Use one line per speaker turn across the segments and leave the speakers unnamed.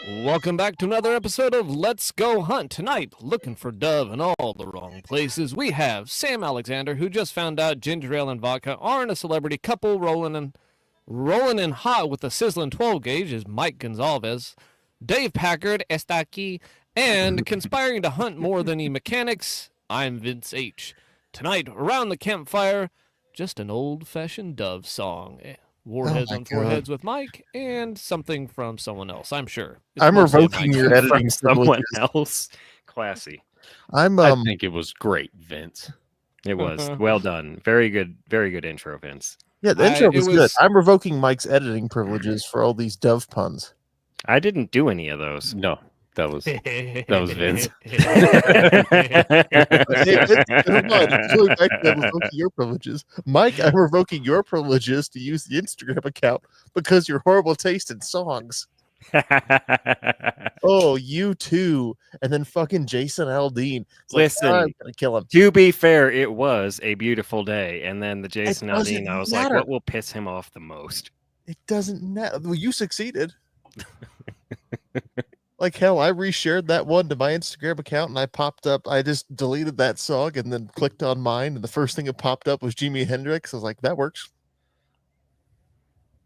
Welcome back to another episode of Let's Go Hunt. Tonight, looking for dove in all the wrong places, we have Sam Alexander, who just found out ginger ale and vodka aren't a celebrity couple. Rolling in hot with a sizzling 12 gauge is Mike Gonzalez. Dave Packard está aquí, and conspiring to hunt more than he mechanics, I'm Vince H. Tonight, around the campfire, just an old-fashioned dove song. Warheads on Foreheads with Mike, and something from someone else, I'm sure.
I'm revoking your editing
from someone else. Classy.
I
think it was great, Vince.
It was. Well done. Very good intro, Vince.
Yeah, the intro was good. I'm revoking Mike's editing privileges for all these dove puns.
I didn't do any of those.
No, that was Vince.
Going back to revoking your privileges. Mike, I'm revoking your privileges to use the Instagram account because your horrible taste in songs. Oh, you too. And then fucking Jason Aldean.
Listen,
I'm gonna kill him.
To be fair, it was a beautiful day. And then the Jason Aldean, I was like, what will piss him off the most?
It doesn't matter. Well, you succeeded. Like hell, I reshared that one to my Instagram account and I just deleted that song and then clicked on mine, and the first thing that popped up was Jimi Hendrix. I was like, that works.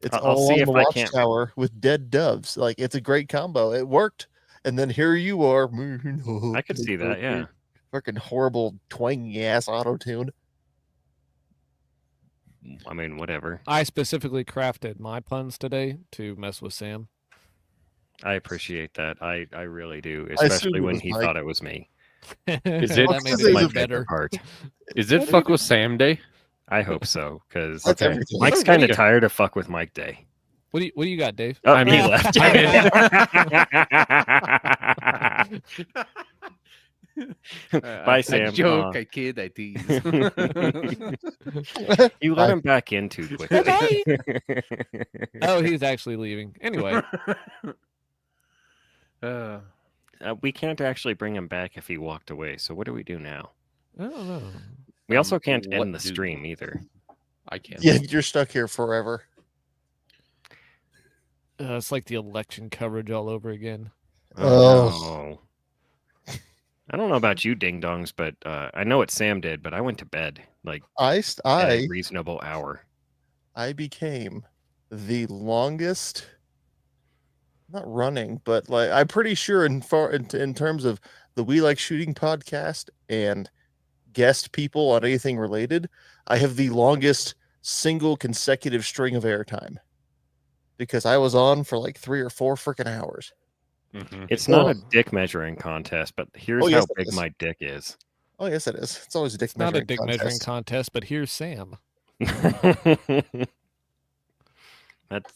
It's
I'll
all
see
on
if
the
I can't.
Watchtower with Dead Doves. Like, it's a great combo. It worked. And then here you are.
I could see that, yeah.
Freaking horrible twangy ass auto tune.
I mean, whatever.
I specifically crafted my puns today to mess with Sam.
I appreciate that. I really do, especially when he thought it was me.
Is it
that made
it
my
my
better?
part?
Is it fuck with Sam Day?
I hope so, because
That's everything.
Mike's kind of tired of fuck with Mike Day.
What do you got, Dave?
Oh,
I
he
mean-
left. Bye, Sam.
I joke, I kid, I tease.
You let him back in too quickly.
Oh, he's actually leaving. Anyway,
We can't actually bring him back if he walked away. So what do we do now?
I don't know.
We also can't
what
end the
do-
stream either.
I can't.
Yeah, you're stuck here forever.
It's like the election coverage all over again.
Oh.
no. I don't know about you, ding dongs, but I know what Sam did. But I went to bed like at a reasonable hour.
I became the longest, not running, but like I'm pretty sure in terms of the We Like Shooting podcast and guest people on anything related, I have the longest single consecutive string of airtime because I was on for like 3 or 4 freaking hours.
Mhm.
It's not a dick measuring contest, but here's
Oh, yes,
how
it
big
is.
my dick is.
Oh yes, it is. It's always a dick
It's not a
measuring
dick measuring
contest.
contest, but here's Sam.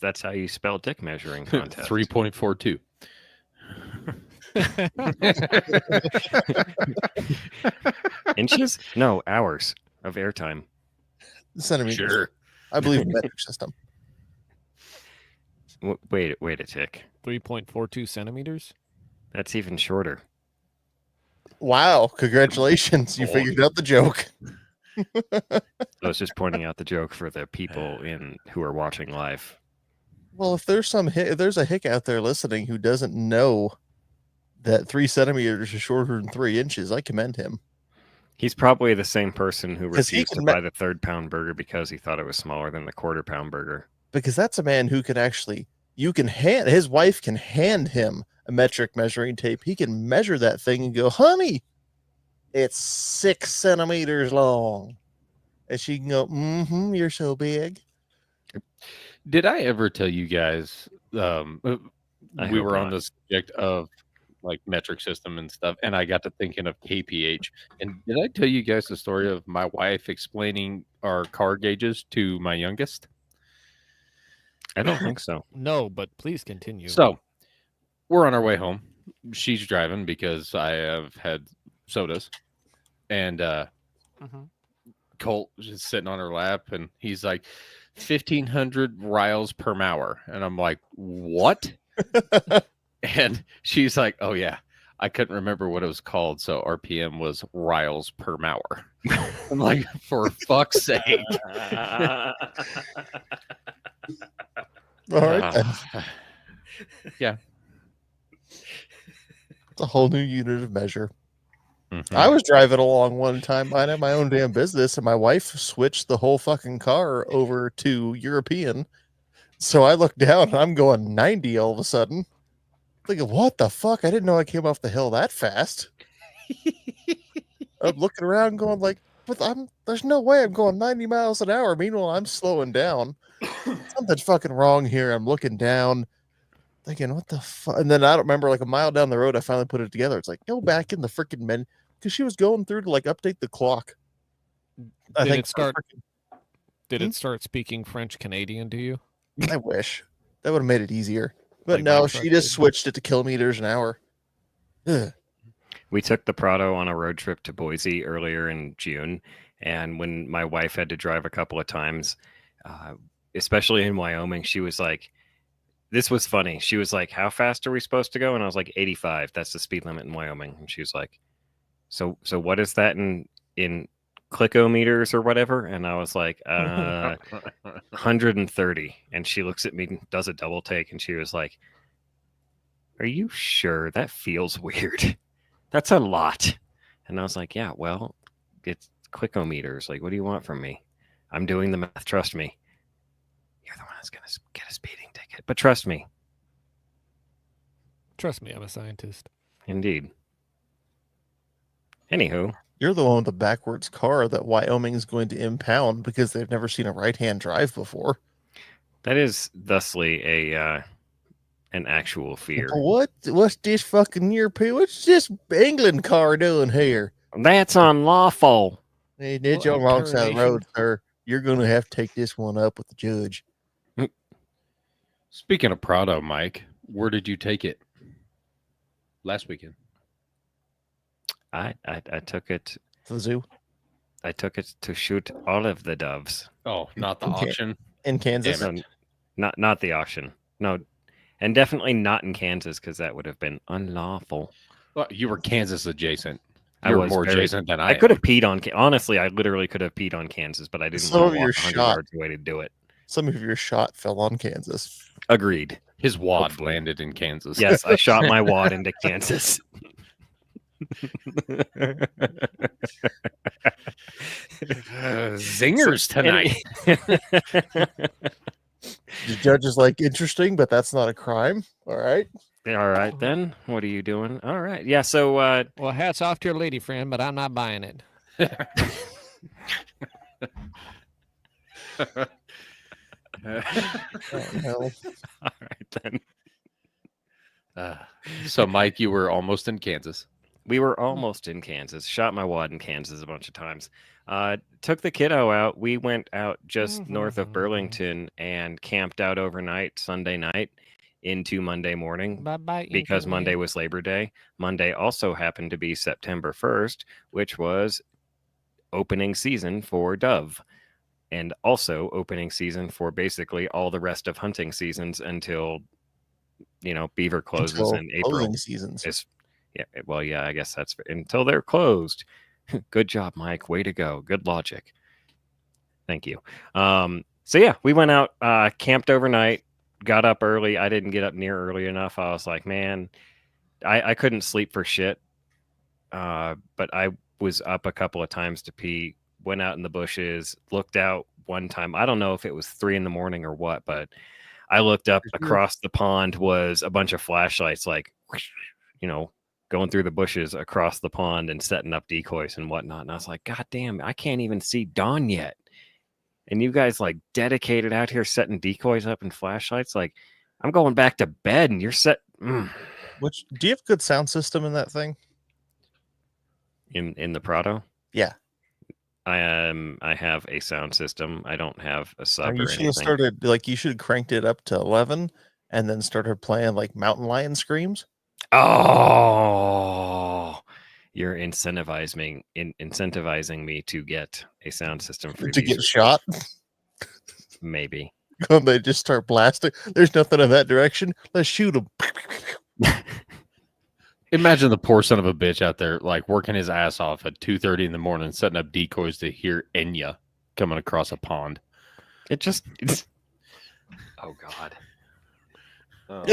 That's how you spell dick measuring contest.
3.42.
Inches? No, hours of airtime.
Centimeters.
Sure.
I believe in metric system.
Wait a tick.
3.42 centimeters.
That's even shorter.
Wow! Congratulations, you
Oh,
figured out the joke.
I was just pointing out the joke for the people who are watching live.
Well, if there's if there's a hick out there listening who doesn't know that 3 centimeters is shorter than 3 inches, I commend him.
He's probably the same person who
'Cause he
refused to
can
buy the 3-pound burger because he thought it was smaller than the 1/4-pound burger.
Because that's a man who can actually, his wife can hand him a metric measuring tape. He can measure that thing and go, honey, it's 6 centimeters long. And she can go, you're so big.
Did I ever tell you guys we
hope
were on
not.
the subject of like metric system and stuff, and I got to thinking of kph, and did I tell you guys the story of my wife explaining our car gauges to my youngest?
I don't think so.
No, but please continue.
So we're on our way home. She's driving because I have had sodas, and Colt is sitting on her lap, and he's like 1,500 riles per hour, and I'm like, what? And she's like, oh yeah, I couldn't remember what it was called, so RPM was riles per hour. I'm like, for fuck's sake.
All right.
Yeah.
It's a whole new unit of measure.
Mhm.
I was driving along one time. I had my own damn business, and my wife switched the whole fucking car over to European. So I look down, and I'm going 90 all of a sudden. Thinking, what the fuck? I didn't know I came off the hill that fast. I'm looking around, going like, but there's no way I'm going 90 miles an hour. Meanwhile, I'm slowing down. Something's fucking wrong here. I'm looking down, thinking, what the fuck? And then I don't remember, like a mile down the road, I finally put it together. It's like, go back in the freaking menu, because she was going through to like update the clock.
Did it start speaking French Canadian to you?
I wish that would have made it easier, but
Like
no,
my
she
truck
just
did.
switched it to kilometers an hour. Ugh.
We took the Prado on a road trip to Boise earlier in June, and when my wife had to drive a couple of times, especially in Wyoming, she was like, this was funny. She was like, how fast are we supposed to go? And I was like, 85. That's the speed limit in Wyoming. And she was like, so what is that in clickometers or whatever? And I was like, 130. And she looks at me, does a double take, and she was like, are you sure? That feels weird. That's a lot. And I was like, yeah, well, it's clickometers. Like, what do you want from me? I'm doing the math. Trust me. You're the one that's going to get a speeding ticket. But trust me.
Trust me, I'm a scientist.
Indeed. Anywho.
You're the one with the backwards car that Wyoming is going to impound because they've never seen a right-hand drive before.
That is thusly an actual fear.
What's this fucking European? What's this England car doing here?
That's unlawful.
Hey, did you
What
on the wrong side of the
tarnation.
road, sir? You're going to have to take this one up with the judge.
Speaking of Prado, Mike, where did you take it last weekend?
I took it.
To the zoo
I took it to shoot all of the doves.
Oh, not the
Okay.
auction.
in Kansas.
Damn
So not the auction. No, and definitely not in Kansas because that would have been unlawful.
Well, you were Kansas adjacent.
I
You're
was
more
very-
adjacent than
I
am.
could have peed on. Honestly, I literally could have peed on Kansas, but I didn't
Some
want
of
to
your
walk 100
shot-
yards away to do it.
Some of your shot fell on Kansas.
Agreed.
His wad
Hopefully.
landed in Kansas.
Yes, I shot my wad into Kansas.
Zingers tonight.
The judge is like, interesting, but that's not a crime. All right.
All right, then. What are you doing? All right. Yeah, so
Well, hats off to your lady friend, but I'm not buying it.
Oh, no.
all right then.
So, Mike, you were almost in Kansas.
We were almost in Kansas. Shot my wad in Kansas a bunch of times. Took the kiddo out. We went out just north of Burlington and camped out overnight Sunday night into Monday morning
Bye-bye.
because Monday
internet.
was Labor Day. Monday also happened to be September 1st, which was opening season for dove, and also opening season for basically all the rest of hunting seasons until beaver closes
Until
in April.
closing seasons.
I guess that's until they're closed. Good job, Mike. Way to go. Good logic. Thank you. So yeah, we went out, camped overnight, got up early. I didn't get up near early enough. I was like, man, I couldn't sleep for shit. But I was up a couple of times to pee, went out in the bushes, looked out one time. I don't know if it was 3 a.m. or what, but I looked up across the pond was a bunch of flashlights, like, going through the bushes across the pond and setting up decoys and whatnot. And I was like, God damn, I can't even see dawn yet. And you guys like dedicated out here setting decoys up and flashlights. Like, I'm going back to bed and you're set.
Which, do you have a good sound system in that thing?
In the Prado?
Yeah.
I have a sound system. I don't have a sub
You
or
should
anything.
have started, like, you should have cranked it up to 11 and then started playing like Mountain Lion screams.
Oh, you're incentivizing me to get a sound system for
To get shot.
maybe.
When they just start blasting. There's nothing in that direction. Let's shoot them.
Imagine the poor son of a bitch out there, like working his ass off at 2:30 in the morning, setting up decoys to hear Enya coming across a pond.
It's oh God. Oh.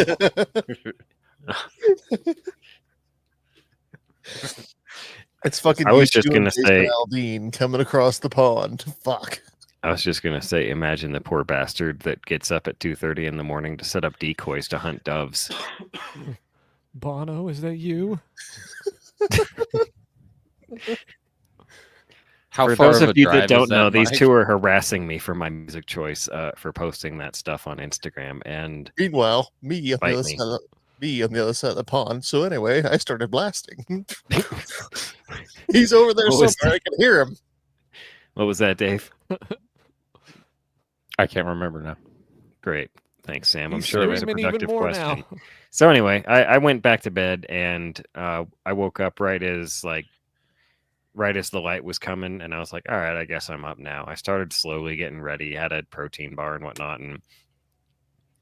It's fucking
I was
you
just
and
gonna
Jason
say-
Aldean coming across the pond. Fuck.
I was just gonna say, imagine the poor bastard that gets up at 2:30 in the morning to set up decoys to hunt doves.
Bono, is that you?
How
For
far
those
of
of
a
you
drive
that don't
is that,
know, these
Mike?
two are harassing me for my music choice for posting that stuff on Instagram, and
Meanwhile, me on the
Bite
other
me.
side of me on the other side of the pond. So anyway, I started blasting. He's over there
What was
somewhere. I can hear him.
what was that, Dave?
I can't remember now.
Great. Thanks, Sam. I'm
He's
sure it was a
screaming even
productive
more
question.
now.
So anyway, I went back to bed and I woke up right as the light was coming, and I was like, all right, I guess I'm up now. I started slowly getting ready, had a protein bar and whatnot, and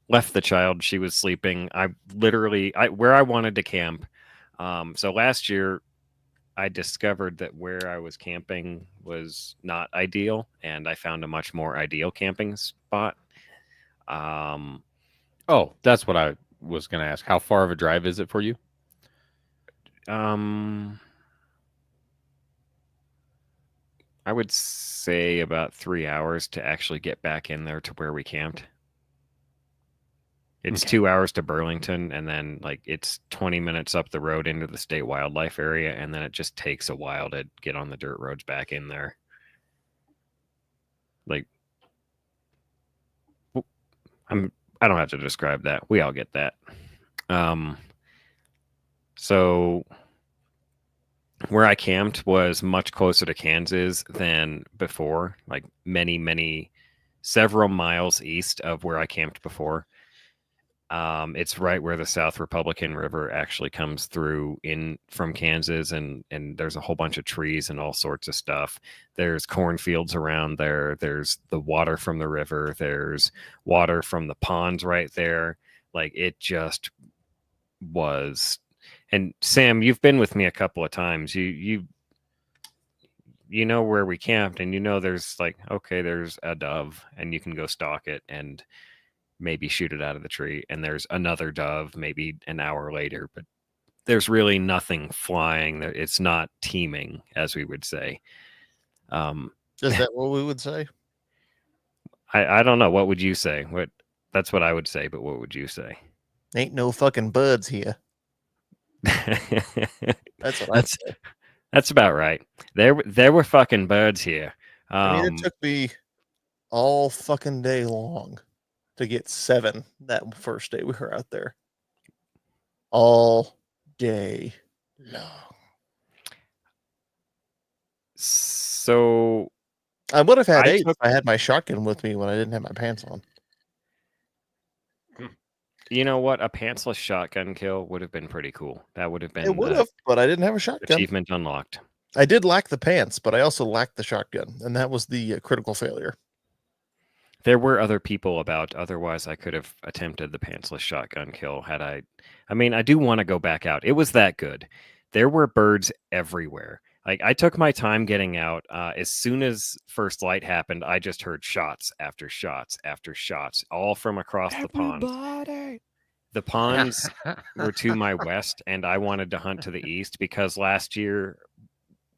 left the child. She was sleeping. I where I wanted to camp. So last year I discovered that where I was camping was not ideal, and I found a much more ideal camping spot.
Oh, that's what I was going to ask. How far of a drive is it for you?
I would say about 3 hours to actually get back in there to where we camped. It's
Okay.
2 hours to Burlington, and then like it's 20 minutes up the road into the state wildlife area, and then it just takes a while to get on the dirt roads back in there. Like, I don't have to describe that. We all get that. So where I camped was much closer to Kansas than before, like several miles east of where I camped before. It's right where the South Republican River actually comes through in from Kansas, and there's a whole bunch of trees and all sorts of stuff. There's cornfields around there. There's the water from the river. There's water from the ponds right there. Like it just was. And Sam, you've been with me a couple of times. You know where we camped, and you know there's like, okay, there's a dove, and you can go stalk it and maybe shoot it out of the tree, and there's another dove maybe an hour later, but there's really nothing flying. It's not teeming, as we would say.
Is that what we would say?
I don't know. What would you say? That's what I would say, but what would you say?
Ain't no fucking buds here. That's what I'd
that's
say.
that's about right. There were fucking birds here.
I mean, it took me all fucking day long to get 7 that first day we were out there. All day long.
So
I would have had
I
8
took-
if I had my shotgun with me when I didn't have my pants on.
you know what? A pantsless shotgun kill would have been pretty cool. That would have been
It would have, but I didn't have a shotgun.
achievement unlocked.
I did lack the pants, but I also lacked the shotgun, and that was the critical failure.
There were other people about. Otherwise, I could have attempted the pantsless shotgun kill had I. I mean, I do want to go back out. It was that good. There were birds everywhere. Like I took my time getting out. As soon as first light happened, I just heard shots after shots after shots, all from across the pond.
Everybody.
The ponds were to my west, and I wanted to hunt to the east because last year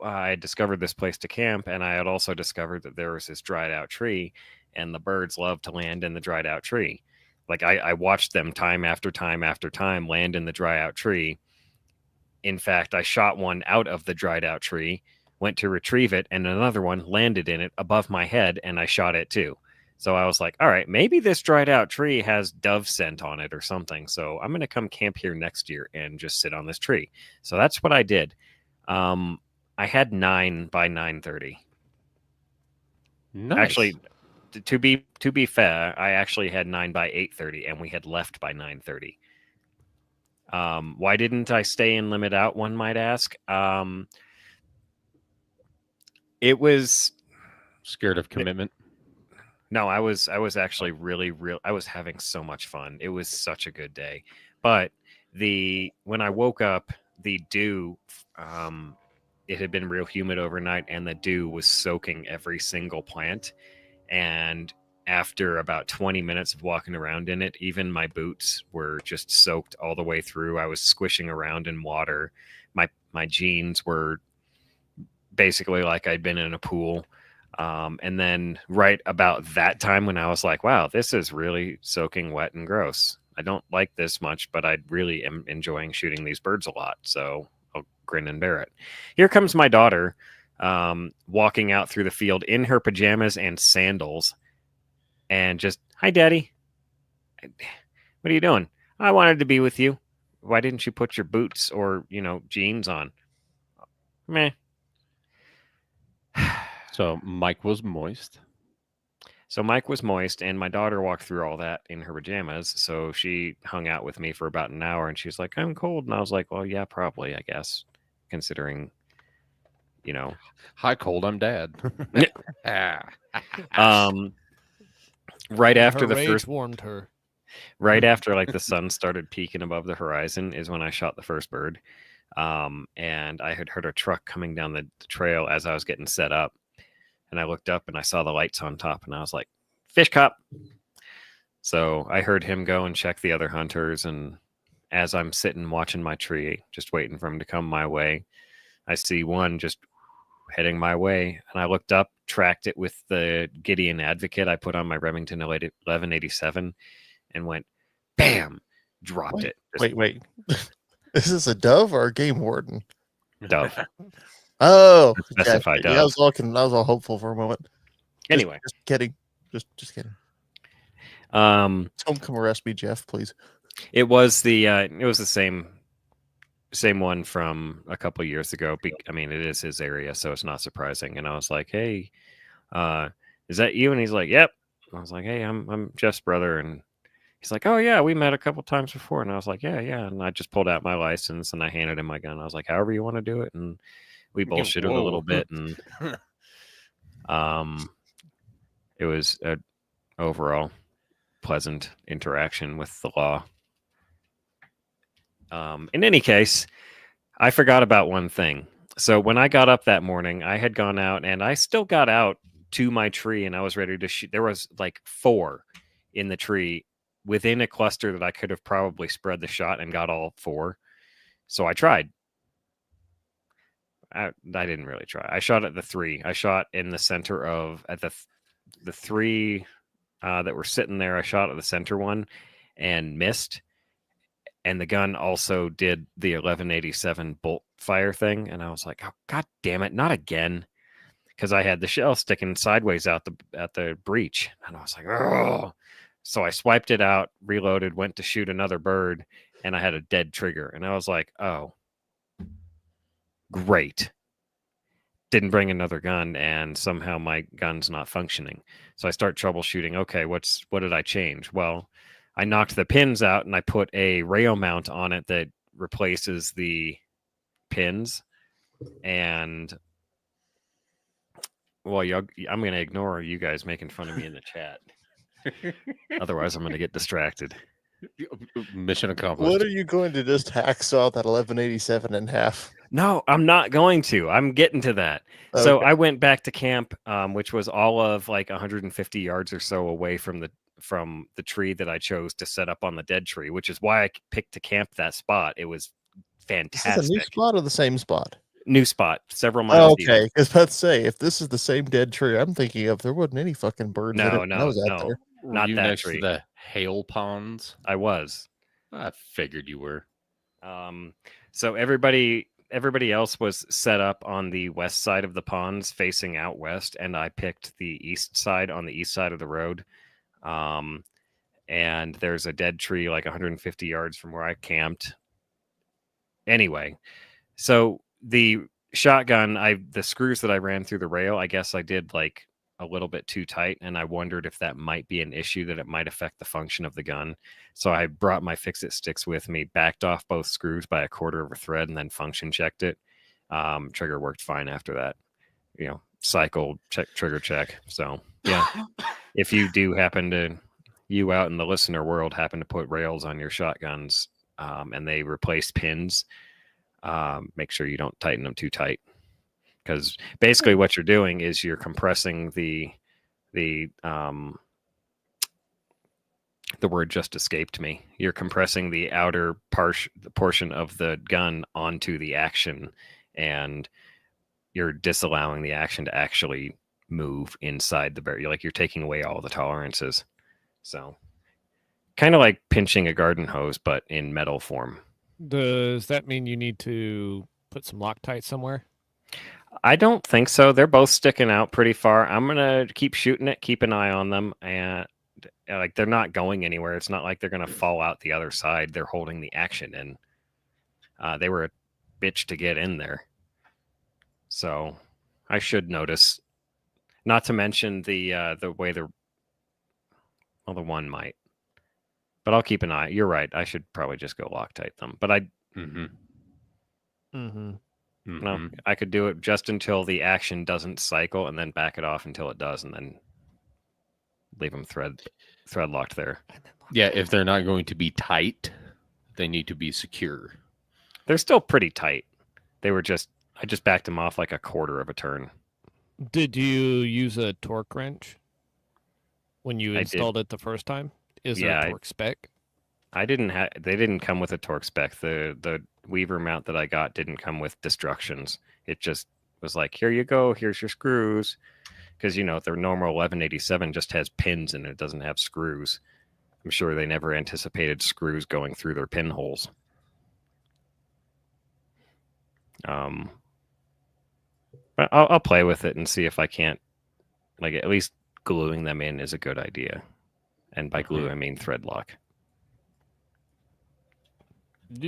I discovered this place to camp, and I had also discovered that there was this dried out tree, and the birds love to land in the dried out tree. Like I watched them time after time after time land in the dry out tree. In fact, I shot one out of the dried out tree, went to retrieve it, and another one landed in it above my head, and I shot it too. So I was like, all right, maybe this dried out tree has dove scent on it or something. So I'm going to come camp here next year and just sit on this tree. So that's what I did. I had 9 by 9:30.
Nice.
Actually, to be fair, I actually had 9 by 8:30, and we had left by 9:30. Why didn't I stay in limit out? One might ask. It was
Scared of commitment.
no, I was actually I was having so much fun. It was such a good day. But when I woke up, the dew, it had been real humid overnight, and the dew was soaking every single plant. And after about 20 minutes of walking around in it, even my boots were just soaked all the way through. I was squishing around in water. My jeans were basically like I'd been in a pool. And then right about that time when I was like, wow, this is really soaking wet and gross. I don't like this much, but I really am enjoying shooting these birds a lot. So I'll grin and bear it. Here comes my daughter walking out through the field in her pajamas and sandals and just, hi, Daddy. What are you doing? I wanted to be with you. Why didn't you put your boots or, jeans on? Meh.
So Mike was moist.
So Mike was moist, and my daughter walked through all that in her pajamas. So she hung out with me for about an hour, and she's like, I'm cold. And I was like, well, yeah, probably, I guess, considering,
Hi, cold. I'm dad.
Right after
Her
the
rage
first,
warmed her.
right after like the sun started peeking above the horizon is when I shot the first bird. And I had heard a truck coming down the trail as I was getting set up. And I looked up and I saw the lights on top and I was like, fish cop. So I heard him go and check the other hunters. And as I'm sitting watching my tree, just waiting for him to come my way, I see one just heading my way. And I looked up, tracked it with the Gideon Advocate I put on my Remington 1187 and went, bam, dropped it. Just
Wait. Is this a dove or a game warden?
dove.
Oh,
Specify
yeah, I was all hopeful for a moment.
Anyway.
Just kidding. Just kidding.
Um,
Don't come arrest me, Jeff, please.
It was the same one from a couple years ago. I mean, it is his area, so it's not surprising. And I was like, "Hey, is that you?" And he's like, "Yep." I was like, "Hey, I'm Jeff's brother." And he's like, "Oh yeah, we met a couple times before." And I was like, "Yeah." And I just pulled out my license and I handed him my gun. I was like, "However you want to do it." And we bullshitted a little bit, and it was an overall pleasant interaction with the law. In any case, I forgot about one thing. So when I got up that morning, I had gone out and I still got out to my tree and I was ready to shoot. There was like 4 in the tree within a cluster that I could have probably spread the shot and got all 4. So I tried. I didn't really try. I shot at the 3. I shot in the center at the 3 that were sitting there. I shot at the center one and missed. And the gun also did the 1187 bolt fire thing. And I was like, oh, God damn it, not again. Because I had the shell sticking sideways out at the breech. And I was like, oh. So I swiped it out, reloaded, went to shoot another bird, and I had a dead trigger. And I was like, oh, great. Didn't bring another gun, and somehow my gun's not functioning. So I start troubleshooting. Okay, what did I change? Well, I knocked the pins out and I put a rail mount on it that replaces the pins. And well, I'm going to ignore you guys making fun of me in the chat. Otherwise, I'm going to get distracted.
Mission accomplished.
What are you going to just hacksaw that 1187 in half?
No, I'm not going to. I'm getting to that. Okay. So I went back to camp, which was all of like 150 yards or so away from the tree that I chose to set up on the dead tree, which is why I picked to camp that spot. It was fantastic.
Is this a new spot or the same spot?
New spot, several miles.
Okay, because let's say if this is the same dead tree I'm thinking of, there wasn't any fucking birds.
No,
there.
Not
you
that
next
tree.
To the hail ponds.
I was.
I figured you were.
So everybody else was set up on the west side of the ponds, facing out west, and I picked the east side on the east side of the road. And there's a dead tree like 150 yards from where I camped. Anyway, so the shotgun, the screws that I ran through the rail, I guess I did like a little bit too tight, and I wondered if that might be an issue, that it might affect the function of the gun. So I brought my fix-it sticks with me, backed off both screws by a quarter of a thread, and then function checked it. Trigger worked fine after that. Cycle check, trigger check. So yeah, if you do happen to, you out in the listener world happen to put rails on your shotguns, and they replace pins, make sure you don't tighten them too tight. Because basically what you're doing is you're compressing the The word just escaped me. You're compressing the outer the portion of the gun onto the action, and you're disallowing the action to actually move inside the barrel. Like you're taking away all the tolerances. So kind of like pinching a garden hose, but in metal form.
Does that mean you need to put some Loctite somewhere?
I don't think so. They're both sticking out pretty far. I'm gonna keep shooting it, keep an eye on them, and like they're not going anywhere. It's not like they're gonna fall out the other side. They're holding the action in. They were a bitch to get in there, so I should notice. Not to mention the way the one might, but I'll keep an eye. You're right. I should probably just go Loctite them, but I.
Mm-hmm.
Mm-hmm.
Mm-hmm.
No, I could do it just until the action doesn't cycle, and then back it off until it does, and then leave them thread locked there.
Yeah, if they're not going to be tight, they need to be secure.
They're still pretty tight. They were I just backed them off like a quarter of a turn.
Did you use a torque wrench when you
I
installed it the first time? Is there a torque spec?
They didn't come with a torque spec. The Weaver mount that I got didn't come with destructions. It just was like, here you go, here's your screws. Because, you know, their normal 1187 just has pins and it doesn't have screws. I'm sure they never anticipated screws going through their pinholes. But I'll play with it and see if I can't, like, at least gluing them in is a good idea. And by glue, I mean thread lock.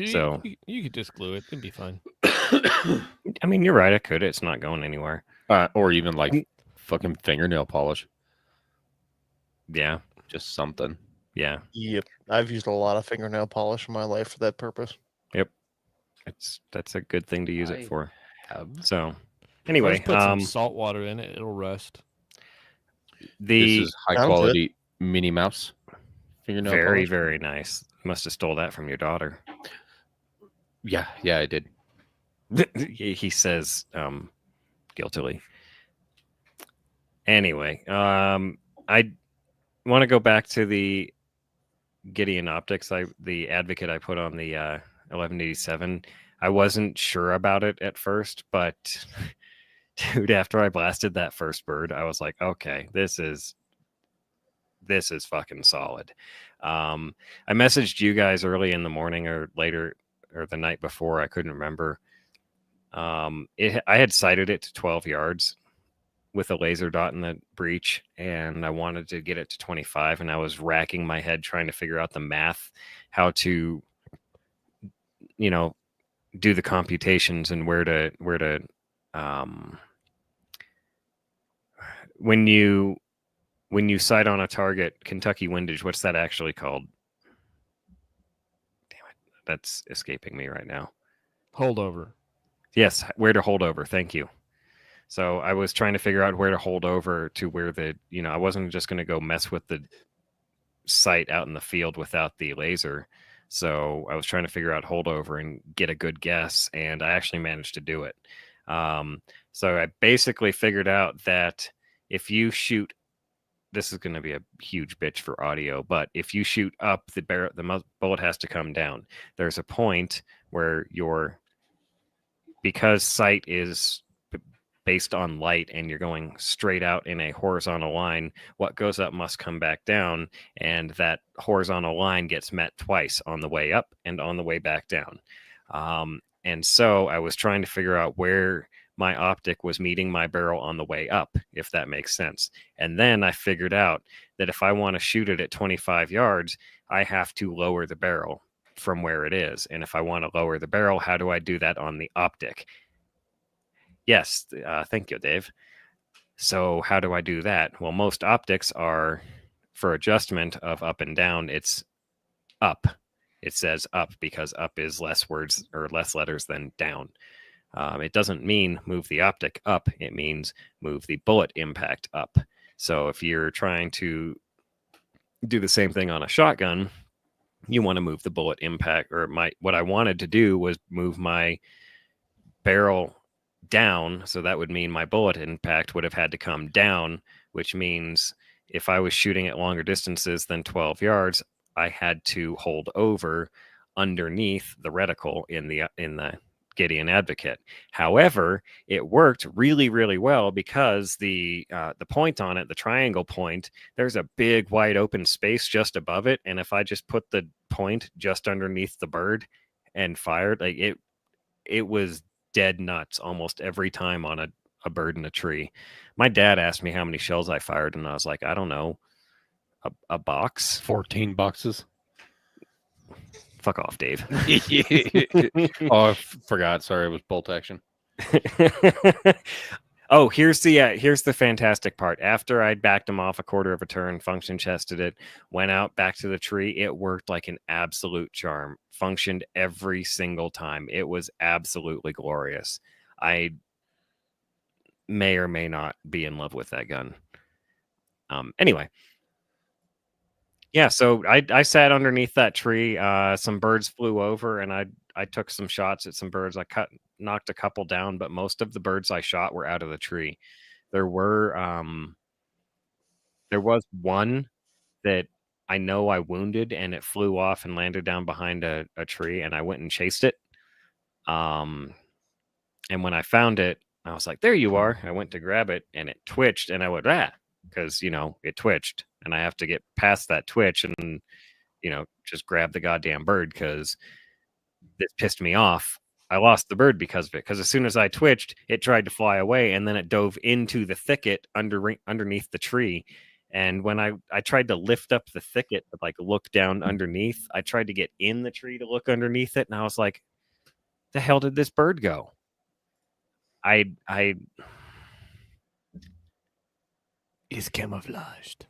So
you could just glue it. It'd be fine.
I mean, you're right. I could. It's not going anywhere.
Or even like fucking fingernail polish.
Yeah.
Just something.
Yeah.
Yep. I've used a lot of fingernail polish in my life for that purpose.
Yep. That's a good thing to use it for.
Have.
So anyway,
Just put some salt water in it. It'll rust.
the
This is high
Sounds
quality Minnie Mouse fingernail
very,
polish.
very nice. Must have stole that from your daughter.
Yeah, I did.
He says guiltily. Anyway, I want to go back to the Gideon Optics, the Advocate I put on the 1187. I wasn't sure about it at first, but dude, after I blasted that first bird, I was like, okay, this is fucking solid. I messaged you guys early in the morning or later or the night before, I couldn't remember. I had sighted it to 12 yards with a laser dot in the breech, and I wanted to get it to 25, and I was racking my head trying to figure out the math, how to, you know, do the computations and where to when you sight on a target, Kentucky windage, what's that actually called? Damn it, that's escaping me right now.
Holdover.
Yes, where to hold over. Thank you. So I was trying to figure out where to hold over to where I wasn't just going to go mess with the sight out in the field without the laser. So I was trying to figure out holdover and get a good guess, and I actually managed to do it. So I basically figured out that if you shoot, this is going to be a huge bitch for audio, but if you shoot up, the bullet has to come down. There's a point where because sight is based on light and you're going straight out in a horizontal line, what goes up must come back down, and that horizontal line gets met twice, on the way up and on the way back down. And so I was trying to figure out where my optic was meeting my barrel on the way up, if that makes sense. And then I figured out that if I want to shoot it at 25 yards, I have to lower the barrel from where it is. And if I want to lower the barrel, how do I do that on the optic? Yes, thank you, Dave. So how do I do that? Well, most optics are, for adjustment of up and down, it's up. It says up because up is less words or less letters than down. It doesn't mean move the optic up. It means move the bullet impact up. So if you're trying to do the same thing on a shotgun, you want to move the bullet impact, or what I wanted to do was move my barrel down. So that would mean my bullet impact would have had to come down, which means if I was shooting at longer distances than 12 yards, I had to hold over underneath the reticle in the Gideon Advocate. However, it worked really, really well because the point on it, the triangle point, there's a big wide open space just above it, and if I just put the point just underneath the bird and fired, like it was dead nuts almost every time on a bird in a tree. My dad asked me how many shells I fired, and I was like, I don't know, a box.
14 boxes.
Fuck off, Dave.
Oh, I forgot. Sorry, it was bolt action.
Oh, here's the fantastic part. After I'd backed him off a quarter of a turn, function chested it, went out back to the tree. It worked like an absolute charm. Functioned every single time. It was absolutely glorious. I may or may not be in love with that gun. Anyway. Yeah, so I sat underneath that tree. Some birds flew over, and I took some shots at some birds. I knocked a couple down, but most of the birds I shot were out of the tree. There was one that I know I wounded, and it flew off and landed down behind a tree, and I went and chased it. And when I found it, I was like, "There you are!" I went to grab it, and it twitched, and I went, "Ah!" Because it twitched, and I have to get past that twitch and just grab the goddamn bird because this pissed me off. I lost the bird because of it, because as soon as I twitched, it tried to fly away, and then it dove into the thicket underneath the tree. And when I tried to lift up the thicket to like look down underneath, I tried to get in the tree to look underneath it, and I was like, the hell did this bird go?
Is camouflaged.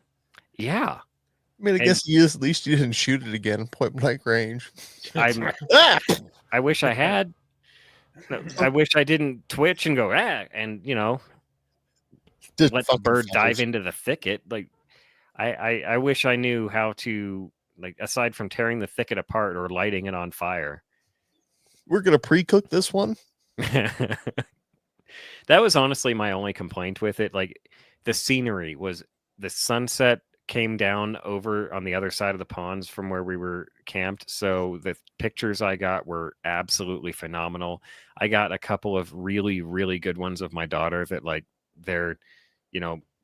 Yeah.
I mean, I guess at least you didn't shoot it again at point blank range.
I wish I had. I wish I didn't twitch and go, and
Just
let the
fucking
bird
feathers.
dive into the thicket. Like, I wish I knew how to, like, aside from tearing the thicket apart or lighting it on fire.
We're gonna pre-cook this one.
That was honestly my only complaint with it. Like, the scenery was, the sunset came down over on the other side of the ponds from where we were camped. So the pictures I got were absolutely phenomenal. I got a couple of really, really good ones of my daughter that, like, they're,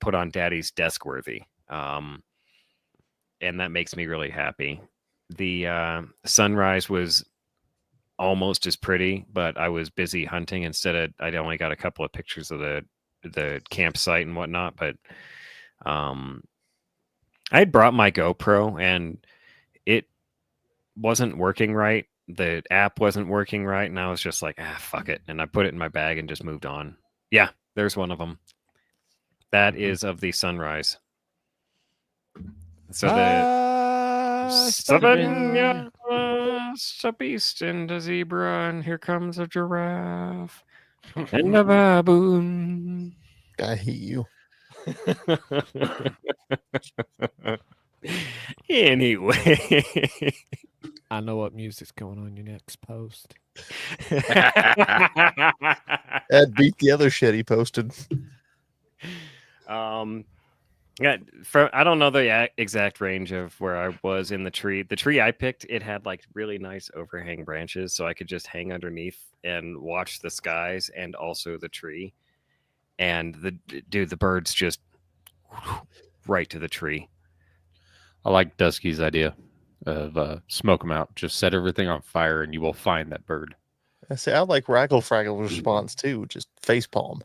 put on daddy's desk worthy. And that makes me really happy. The sunrise was almost as pretty, but I was busy hunting instead. I'd only got a couple of pictures of the campsite and whatnot, but I had brought my GoPro and it wasn't working right. The app wasn't working right, and I was just like, fuck it. And I put it in my bag and just moved on. Yeah, there's one of them. That is of the sunrise. So the seven yards, a beast and a zebra, and here comes a giraffe and a baboon.
I hate you.
Anyway,
I know what music's going on your next post.
Ed beat the other shit he posted.
Yeah, I don't know the exact range of where I was in the tree. The tree I picked, it had like really nice overhang branches, so I could just hang underneath and watch the skies and also the tree. And the birds just right to the tree.
I like Dusky's idea of smoke them out. Just set everything on fire, and you will find that bird.
I say I like Raggle Fraggle's response too. Just facepalm.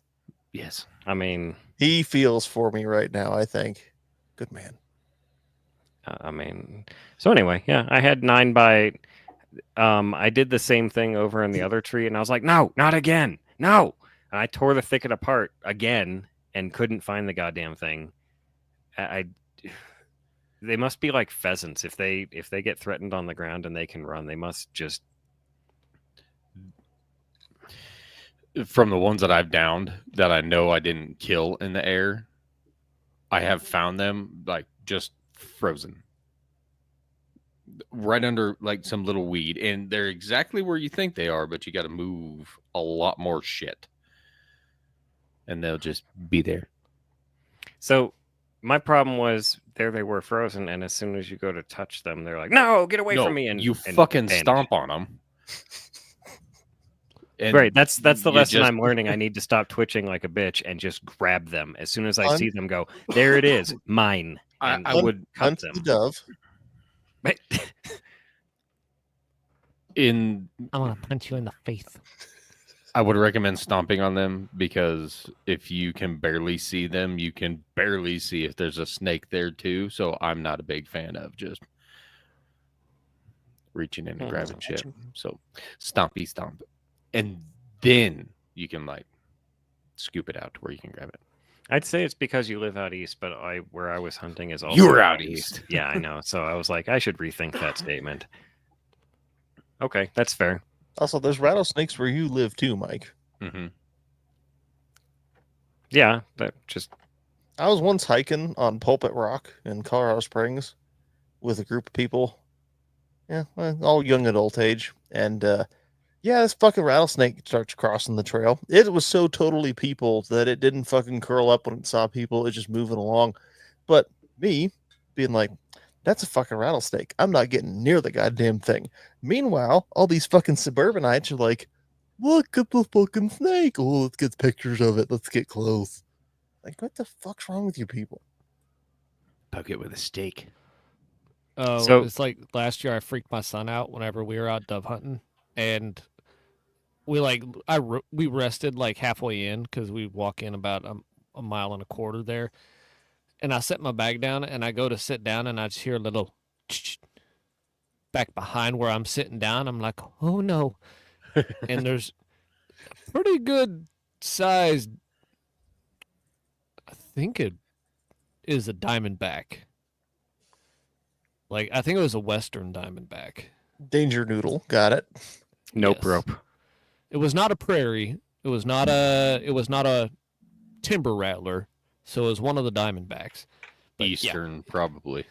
Yes.
I mean,
He feels for me right now. I think. Good man.
So anyway, yeah, I had 9 by. I did the same thing over in the other tree, and I was like, no, not again, no. And I tore the thicket apart again and couldn't find the goddamn thing. They must be like pheasants. If they get threatened on the ground and they can run, they must just.
From the ones that I've downed that I know I didn't kill in the air, I have found them like just frozen right under like some little weed, and they're exactly where you think they are, but you got to move a lot more shit and they'll just be there.
So My problem was there they were frozen, and as soon as you go to touch them, they're like, "No, get away
No,
from me!" And
you
and
fucking
vanish.
stomp on them.
Right, that's the
you
lesson
just-
I'm learning. I need to stop twitching like a bitch and just grab them as soon as I
Un-
see them. Go, there it is, mine.
I
and
would
cut
Hunt
them.
the dove.
in
I'm gonna punch you in the face.
I would recommend stomping on them because if you can barely see them, you can barely see if there's a snake there too. So I'm not a big fan of just reaching in and grabbing shit. So stompy stomp. And then you can like scoop it out to where you can grab it.
I'd say it's because you live out east, but where I was hunting is also
You were out east.
Yeah, I know. So I was like, I should rethink that statement. Okay, that's fair.
Also, there's rattlesnakes where you live too, Mike.
Mm-hmm.
Yeah, that just
I was once hiking on Pulpit Rock in Colorado Springs with a group of people. Yeah, well, all young adult age. And yeah, this fucking rattlesnake starts crossing the trail. It was so totally people that it didn't fucking curl up when it saw people. It's just moving along. But me being like, that's a fucking rattlesnake. I'm not getting near the goddamn thing. Meanwhile, all these fucking suburbanites are like, look at the fucking snake. Oh, let's get pictures of it. Let's get close. Like, what the fuck's wrong with you people?
Poke it with a stake.
Oh,
So-
it's like last year I freaked my son out whenever we were out dove hunting, and we rested like halfway in because we walk in about a mile and a quarter there, and I set my bag down and I go to sit down and I just hear a little back behind where I'm sitting down. I'm like, oh no, and there's a pretty good sized. I think it is a diamondback. Like I think it was a western diamondback.
Danger noodle. Got it.
nope
Yes.
rope.
It was not a prairie. It was not a timber rattler. So it was one of the diamondbacks. But yeah,
Eastern, probably.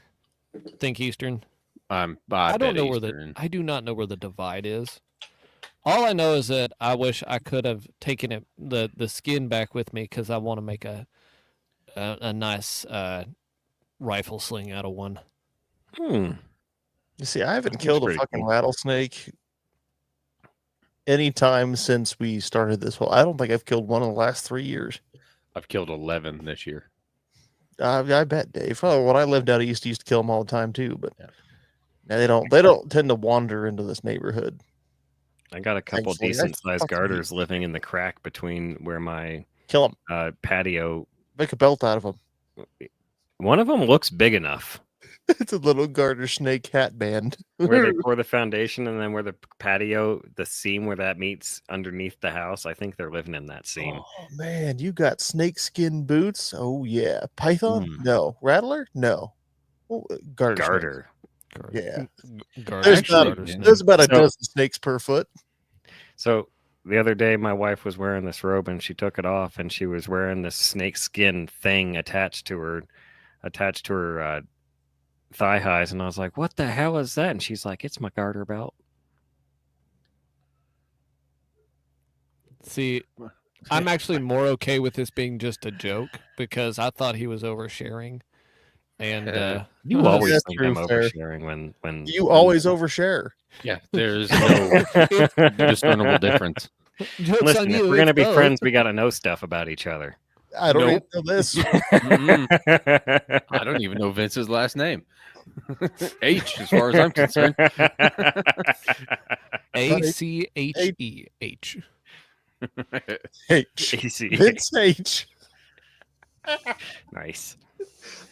think eastern.
I
I don't
bet
know where
Eastern.
I do not know where the divide is. All I know is that I wish I could have taken the skin back with me because I want to make a nice rifle sling out of one.
Hmm.
You see, I haven't
That's
killed a
pretty
fucking
cool.
rattlesnake any time since we started this whole. I don't think I've killed one in the last 3 years.
I've killed 11 this year.
I bet Dave. Oh, when I lived out east, used to kill them all the time too. But
Yeah.
now they don't. They don't tend to wander into this neighborhood.
I got a couple
Thankfully, I
decent sized
fucking hate
garters living in the crack between where my
Kill them.
patio.
Make a belt out of them.
One of them looks big enough.
It's a little garter snake hat band.
Where they pour the foundation and then where the patio, the seam where that meets underneath the house. I think they're living in that seam.
Oh man, you got snakeskin boots. Oh yeah, python.
Hmm.
No, rattler. No, garter. snake.
Garter.
Yeah.
Garter,
There's about,
garter
yeah.
snake.
there's about a
So-
dozen snakes per foot.
So the other day, my wife was wearing this robe and she took it off and she was wearing this snake skin thing attached to her thigh highs. And I was like, what the hell is that? And she's like, it's my garter belt.
See, I'm actually more okay with this being just a joke because I thought he was oversharing. And
You
Uh,
always
that's
think I'm
true, fair.
oversharing when
You always overshare.
Yeah, there's no discernible difference.
joke's on
Listen, if
you,
we're gonna
it's
be
both.
friends, we gotta know stuff about each other.
I don't
Nope.
even know this.
Mm-mm. I don't even know Vince's last name. H, as far as I'm concerned.
ACHEH.
H.
Easy.
Vince H.
Nice.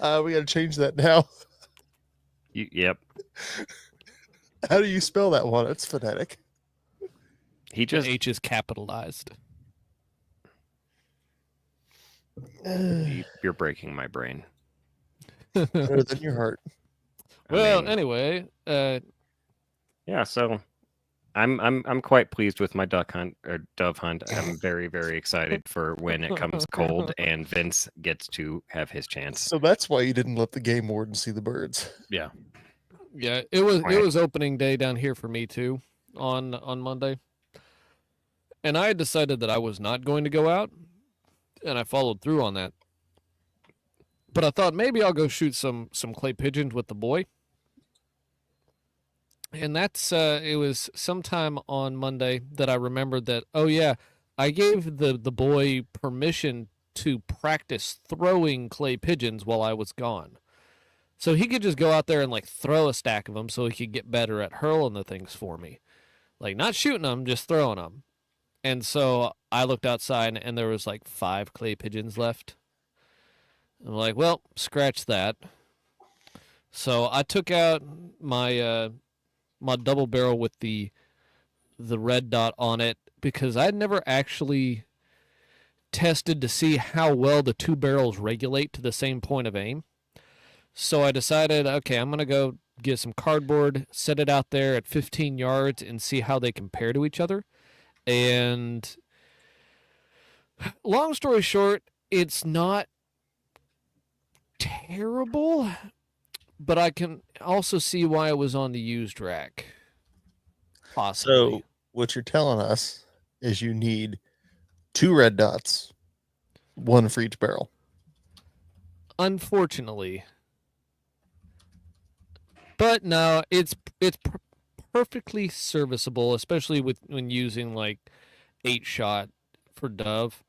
We got to change that now.
Yep.
How do you spell that one? It's phonetic.
He
The
just
H is capitalized.
you're breaking my brain.
Better than your heart.
I
Well,
mean,
anyway,
yeah, so I'm quite pleased with my duck hunt or dove hunt. I'm very, very excited for when it comes cold and Vince gets to have his chance.
So that's why you didn't let the game warden see the birds.
Yeah.
yeah, it was
Right.
opening day down here for me too on Monday. And I had decided that I was not going to go out, and I followed through on that. But I thought maybe I'll go shoot some clay pigeons with the boy. And that's it was sometime on Monday that I remembered that, oh yeah, I gave the boy permission to practice throwing clay pigeons while I was gone. So he could just go out there and like throw a stack of them so he could get better at hurling the things for me. Like not shooting them, just throwing them. And so I looked outside and there was like 5 clay pigeons left. I'm like, well, scratch that. So I took out my my double barrel with the red dot on it because I'd never actually tested to see how well the 2 barrels regulate to the same point of aim. So I decided, okay, I'm going to go get some cardboard, set it out there at 15 yards and see how they compare to each other. And long story short, it's not terrible, but I can also see why it was on the used rack. Possibly.
So what you're telling us is you need 2 red dots, 1 for each barrel.
Unfortunately. But no, it's perfectly serviceable, especially when using like 8-shot for dove.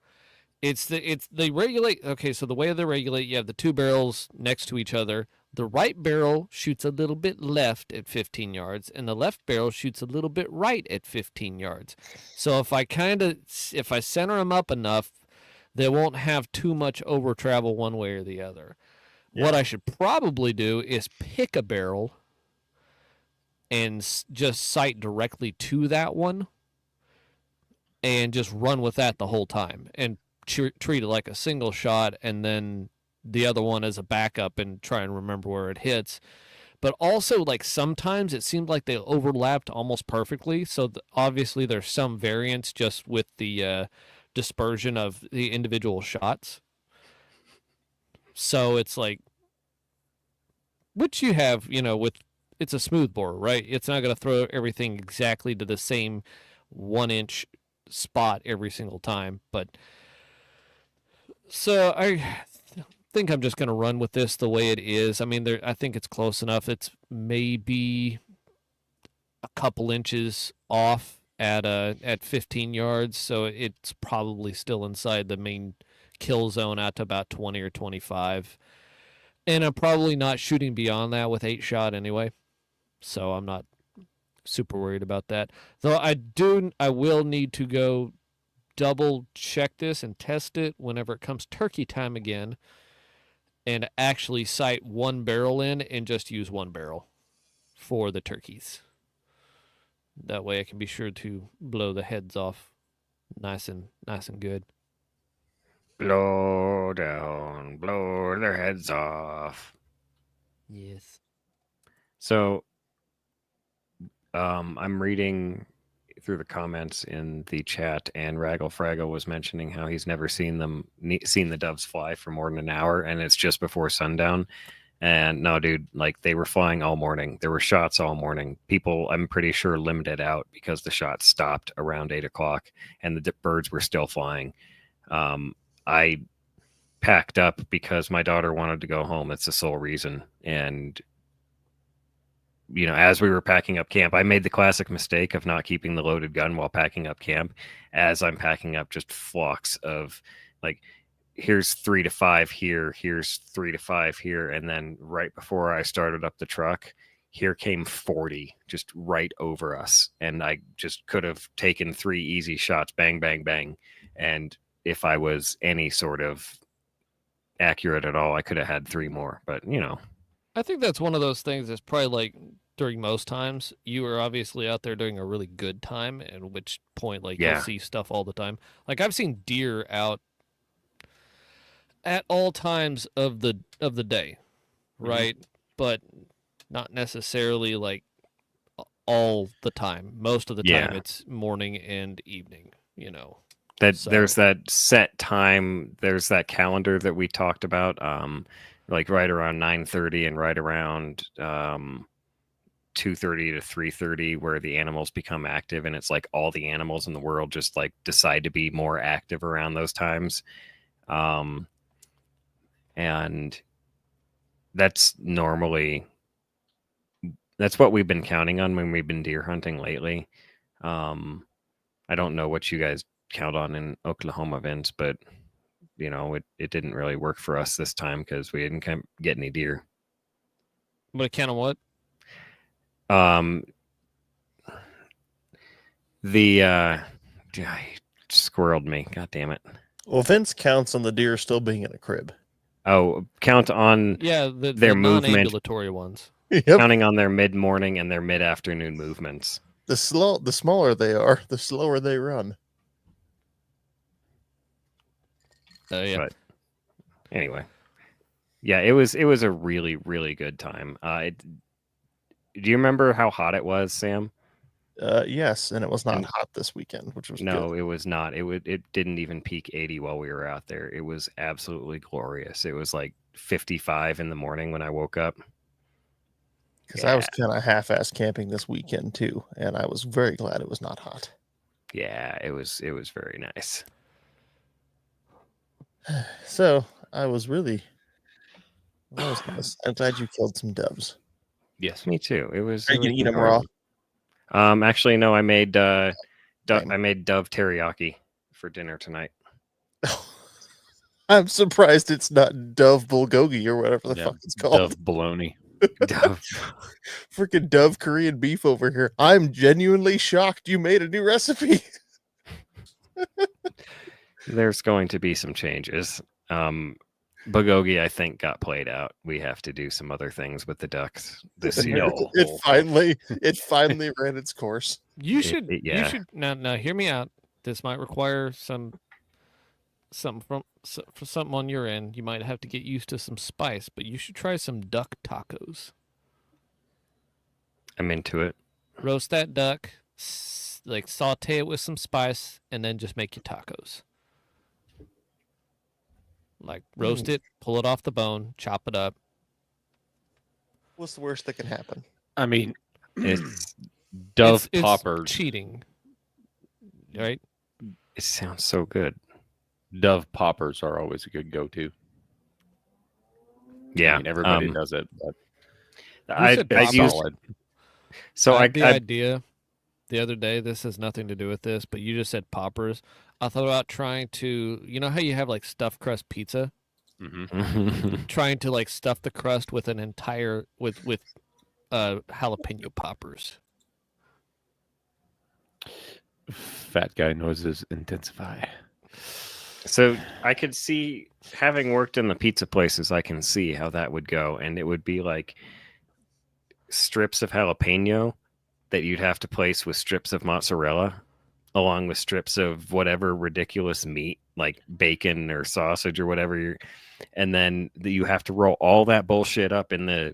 They regulate. Okay, so the way they regulate, you have the 2 barrels next to each other. The right barrel shoots a little bit left at 15 yards, and the left barrel shoots a little bit right at 15 yards. So if I center them up enough, they won't have too much over travel one way or the other.
Yeah.
What I should probably do is pick a barrel and just sight directly to that one and just run with that the whole time and treat it like a single shot, and then the other one as a backup and try and remember where it hits. But also, like, sometimes it seemed like they overlapped almost perfectly. So obviously there's some variance just with the dispersion of the individual shots. So it's like, which you have, it's a smooth bore, right? It's not going to throw everything exactly to the same 1-inch spot every single time. But so I think I'm just going to run with this the way it is. I mean, I think it's close enough. It's maybe a couple inches off at 15 yards, so it's probably still inside the main kill zone out to about 20 or 25. And I'm probably not shooting beyond that with 8-shot anyway, so I'm not super worried about that. Though I will need to go double check this and test it whenever it comes turkey time again, and actually sight 1 barrel in and just use 1 barrel for the turkeys. That way I can be sure to blow the heads off nice and good.
Blow down, blow their heads off.
Yes.
So, I'm reading through the comments in the chat, and Raggle Fraggle was mentioning how he's never seen the doves fly for more than an hour, and it's just before sundown. And no, dude, like, they were flying all morning. There were shots all morning. People, I'm pretty sure, limited out because the shots stopped around 8 o'clock, and the birds were still flying. I packed up because my daughter wanted to go home. It's the sole reason. And as we were packing up camp, I made the classic mistake of not keeping the loaded gun while packing up camp. As I'm packing up, just flocks of, like, here's 3 to 5 here, here's 3 to 5 here. And then right before I started up the truck, here came 40 just right over us. And I just could have taken 3 easy shots, bang, bang, bang. And if I was any sort of accurate at all, I could have had 3 more. But,
I think that's one of those things that's probably like during most times, you were obviously out there doing a really good time, at which point, like,
Yeah.
you'll see stuff all the time. Like, I've seen deer out at all times of the day, right? But not necessarily like all the time. Most of the time it's morning and evening, So-
there's that set time, there's that calendar that we talked about, like right around 9:30 and right around 2:30 to 3:30, where the animals become active, and it's like all the animals in the world just like decide to be more active around those times. And that's normally that's what we've been counting on when we've been deer hunting lately. I don't know what you guys count on in Oklahoma, Vince, but it didn't really work for us this time because we didn't get any deer.
But a count on what?
The squirreled me. God damn it.
Well, Vince counts on the deer still being in a crib.
Oh, count on
Yeah,
their
the
movement.
non-ambulatory ones.
Yep.
counting on their mid-morning and their mid-afternoon movements.
The smaller they are, the slower they run.
Yeah.
But anyway, yeah, it was a really, really good time. Do you remember how hot it was, Sam?
Yes, and it was not
And-
hot this weekend, which was
No,
good.
it was not. It didn't even peak 80 while we were out there. It was absolutely glorious. It was like 55 in the morning when I woke up.
Because I was kind of half-ass camping this weekend too, and I was very glad it was not hot.
Yeah, it was very nice.
So I was really, that was nice. I'm glad you killed some doves.
Yes.
Me too. It was.
Are you
it
gonna
was
eat them raw?
important. Actually, no. I made
Okay.
I made dove teriyaki for dinner tonight.
I'm surprised it's not dove bulgogi or whatever the
Yeah,
fuck it's called.
Dove baloney.
Dove.
Freaking dove Korean beef over here. I'm genuinely shocked you made a new recipe.
There's going to be some changes. Bulgogi, I think, got played out. We have to do some other things with the ducks this year.
No.
It finally ran its course.
You
It-
should.
it- yeah.
You should now. Hear me out. This might require something for something on your end. You might have to get used to some spice, but you should try some duck tacos.
I'm into it.
Roast that duck, like saute it with some spice, and then just make your tacos. Like roast it, pull it off the bone, chop it up.
What's the worst that can happen?
I mean,
It's
Dove
It's
poppers.
cheating, right?
it sounds so good.
Dove poppers are always a good go-to.
Yeah,
I mean, everybody does it. But
I
said
I
poppers?
used
solid.
so
I
I,
had the
I
idea the other day. This has nothing to do with this, but you just said poppers. I thought about trying to, you know how you have like stuffed crust pizza,
Mhm.
trying to like stuff the crust with an entire with jalapeno poppers.
Fat guy noises intensify.
So I could see, having worked in the pizza places, I can see how that would go, and it would be like strips of jalapeno that you'd have to place with strips of mozzarella, along with strips of whatever ridiculous meat, like bacon or sausage or whatever, and then you have to roll all that bullshit up in the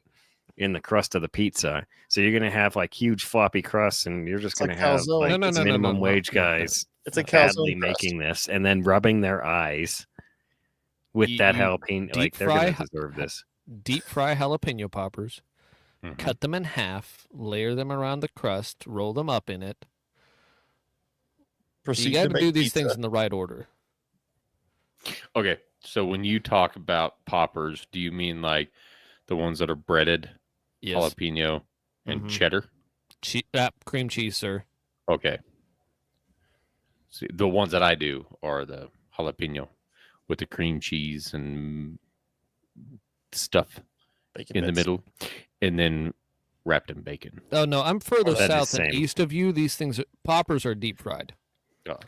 crust of the pizza. So you're gonna have like huge floppy crusts, and you're just
It's
gonna
like
have
calzone.
like
No, no, no,
minimum
no,
wage
no, no.
guys
It's a
badly
calzone crust.
making this, and then rubbing their eyes with
You-
that
you
jalapeno.
deep
Like they're
fry
gonna
ha-
deserve this.
Deep fry jalapeno poppers,
Mhm.
cut them in half, layer them around the crust, roll them up in it.
Proceed
You
to
got to
make
do these
pizza.
things in the right order.
Okay, so when you talk about poppers, do you mean like the ones that are breaded,
Yes,
jalapeno, and
Mhm.
cheddar?
cream cheese, sir.
Okay. See, the ones that I do are the jalapeno with the cream cheese and stuff
Bacon
in the
bits.
middle, and then wrapped in bacon.
Oh no, I'm further
that is
south and
same.
east of you. These things, poppers are deep fried.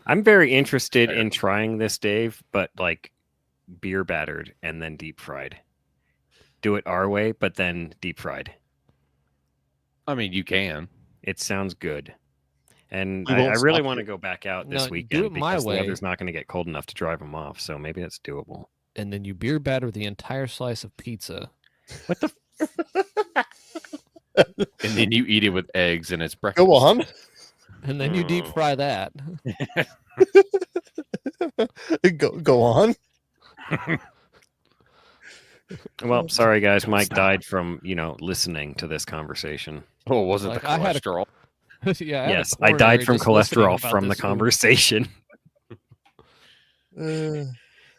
I'm very interested
Fair.
in trying this, Dave, but like beer battered and then deep fried. Do it our way, but then deep fried.
I mean, you can.
It sounds good. And
We
I
won't
really
stop
want to
you.
go back out
No,
this
do
weekend
it my
because the
way.
weather's not going to get cold enough to drive them off. So maybe that's doable.
And then you beer batter the entire slice of pizza.
What the?
And then you eat it with eggs, and it's breakfast.
Go on.
And then you deep
Oh.
fry that.
Go on.
Well, sorry guys, Mike died from listening to this conversation.
Oh, was it
Like,
the
I had a-
cholesterol?
Yeah, I had a
Yes, I died
coronary
from
just listening
cholesterol
about
from the
this food.
conversation.
Uh,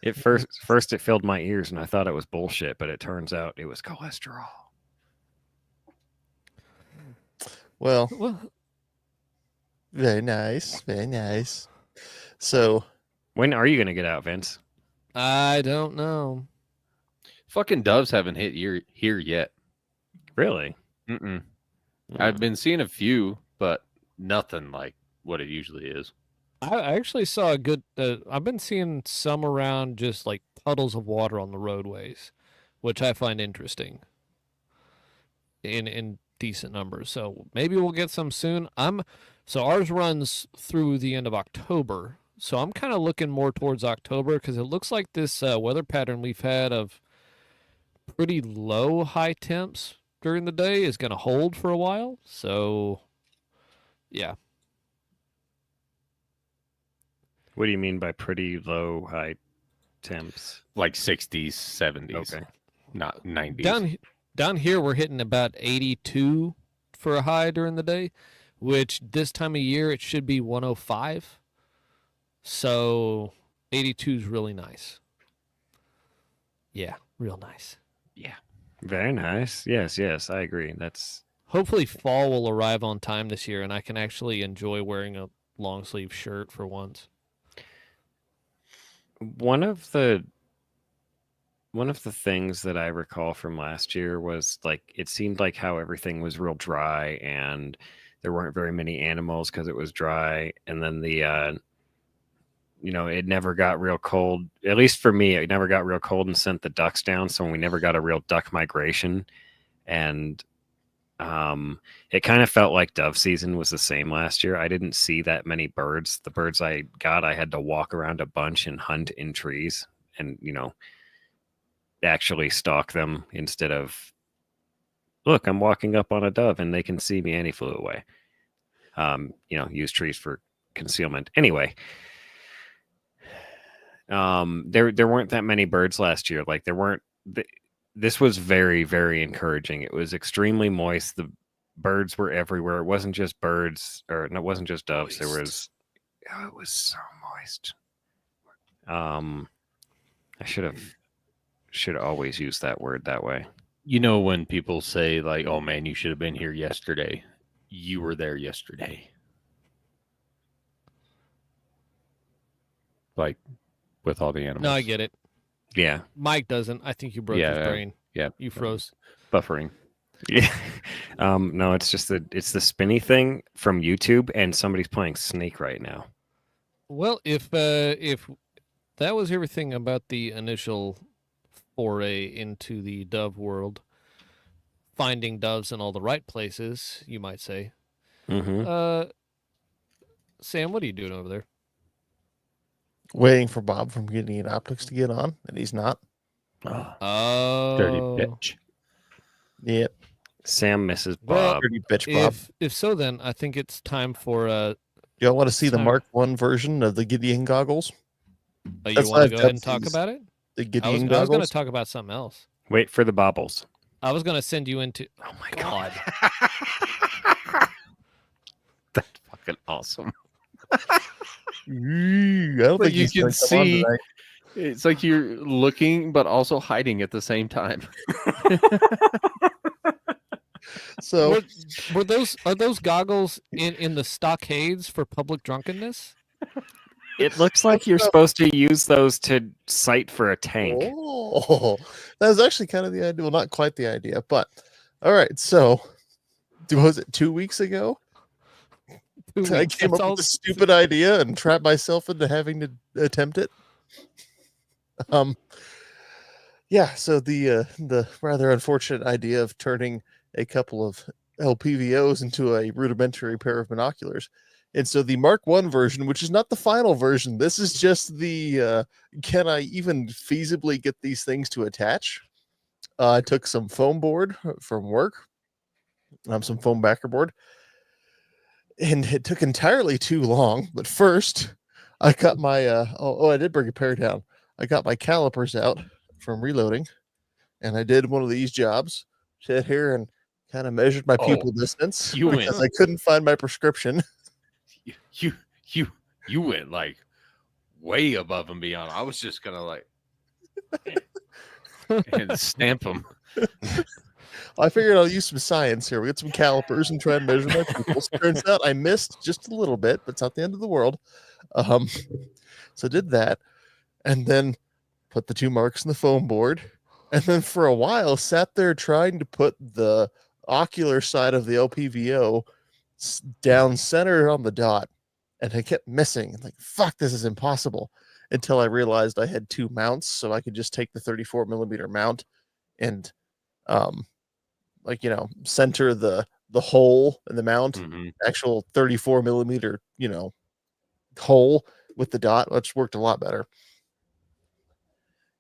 It first it filled my ears, and I thought it was bullshit, but it turns out it was cholesterol.
Well,
Well,
very nice, very nice. So
When are you gonna get out, Vince?
I don't know.
Fucking doves haven't hit here yet.
Really?
Mm-mm. I've been seeing a few, but nothing like what it usually is.
I actually saw a good. I've been seeing some around just like puddles of water on the roadways, which I find interesting. In decent numbers, so maybe we'll get some soon. So ours runs through the end of October, so I'm kind of looking more towards October because it looks like this weather pattern we've had of pretty low high temps during the day is going to hold for a while. So, yeah.
What do you mean by pretty low high temps?
Like 60s, 70s,
Okay.
not 90s.
Down here, we're hitting about 82 for a high during the day, which this time of year it should be 105. So 82 is really nice. Yeah, real nice.
Yeah.
Very nice. Yes, I agree. That's
Hopefully, fall will arrive on time this year, and I can actually enjoy wearing a long sleeve shirt for once.
one of the things that I recall from last year was like it seemed like how everything was real dry and there weren't very many animals because it was dry, and then the it never got real cold. At least for me, it never got real cold and sent the ducks down, so we never got a real duck migration. And it kind of felt like dove season was the same last year. I didn't see that many birds. The birds I got, I had to walk around a bunch and hunt in trees and actually stalk them instead of, look, I'm walking up on a dove and they can see me, and he flew away. Use trees for concealment. Anyway, there weren't that many birds last year. Like this was very, very encouraging. It was extremely moist. The birds were everywhere. It wasn't just birds, or no, it wasn't just doves. There was, it was so moist. I should always use that word that way.
You know, when people say like, "Oh man, you should have been here yesterday," you were there yesterday. Like with all the animals.
No, I get it.
Yeah.
Mike doesn't. I think you broke his brain.
Yeah.
You froze.
Buffering.
Yeah. No, it's just it's the spinny thing from YouTube, and somebody's playing Snake right now.
Well, if that was everything about the initial foray into the dove world, finding doves in all the right places, you might say.
Mm-hmm.
Sam, what are you doing over there?
waiting for Bob from Gideon Optics to get on, and he's not.
Oh,
Dirty bitch.
Yep.
Sam misses
Well,
Bob.
Dirty bitch, Bob.
If so, then I think it's time for
Y'all want to see the
Sorry.
Mark I version of the Gideon goggles?
you
That's
want
live
to go ahead and talk
cutscenes.
about it?
The
I
Gideon
was going
goggles?
to talk about something else.
Wait for the bobbles.
I was going to send you into.
Oh my
God.
That's fucking awesome.
I don't
But
think
you
he's
can
gonna come on
see-
tonight.
It's like you're looking but also hiding at the same time.
So
Were those are those goggles in the stockades for public drunkenness?
It looks like you're supposed to use those to sight for a tank.
Oh, that was actually kind of the idea. Well, not quite the idea, but all right. So, was it 2 weeks ago? I came up with a stupid idea and trapped myself into having to attempt it. Yeah. So the rather unfortunate idea of turning a couple of LPVOs into a rudimentary pair of binoculars. And so the Mark I version, which is not the final version, this is just the can I even feasibly get these things to attach? I took some foam board from work, some foam backer board, and it took entirely too long. But first, I got my I did bring a pair down. I got my calipers out from reloading, and I did one of these jobs. Sat here and kind of measured my pupil distance
you win.
because I couldn't find my prescription.
You went like way above and beyond. I was just gonna like and stamp them.
I figured I'll use some science here. We get some calipers and try and measure my pupils. Turns out I missed just a little bit, but it's not the end of the world. So did that, and then put the 2 marks in the foam board, and then for a while sat there trying to put the ocular side of the LPVO down center on the dot, and I kept missing. Like, fuck, this is impossible. Until I realized I had 2 mounts, so I could just take the 34 millimeter mount and center the hole in the mount, actual 34 millimeter, hole with the dot, which worked a lot better.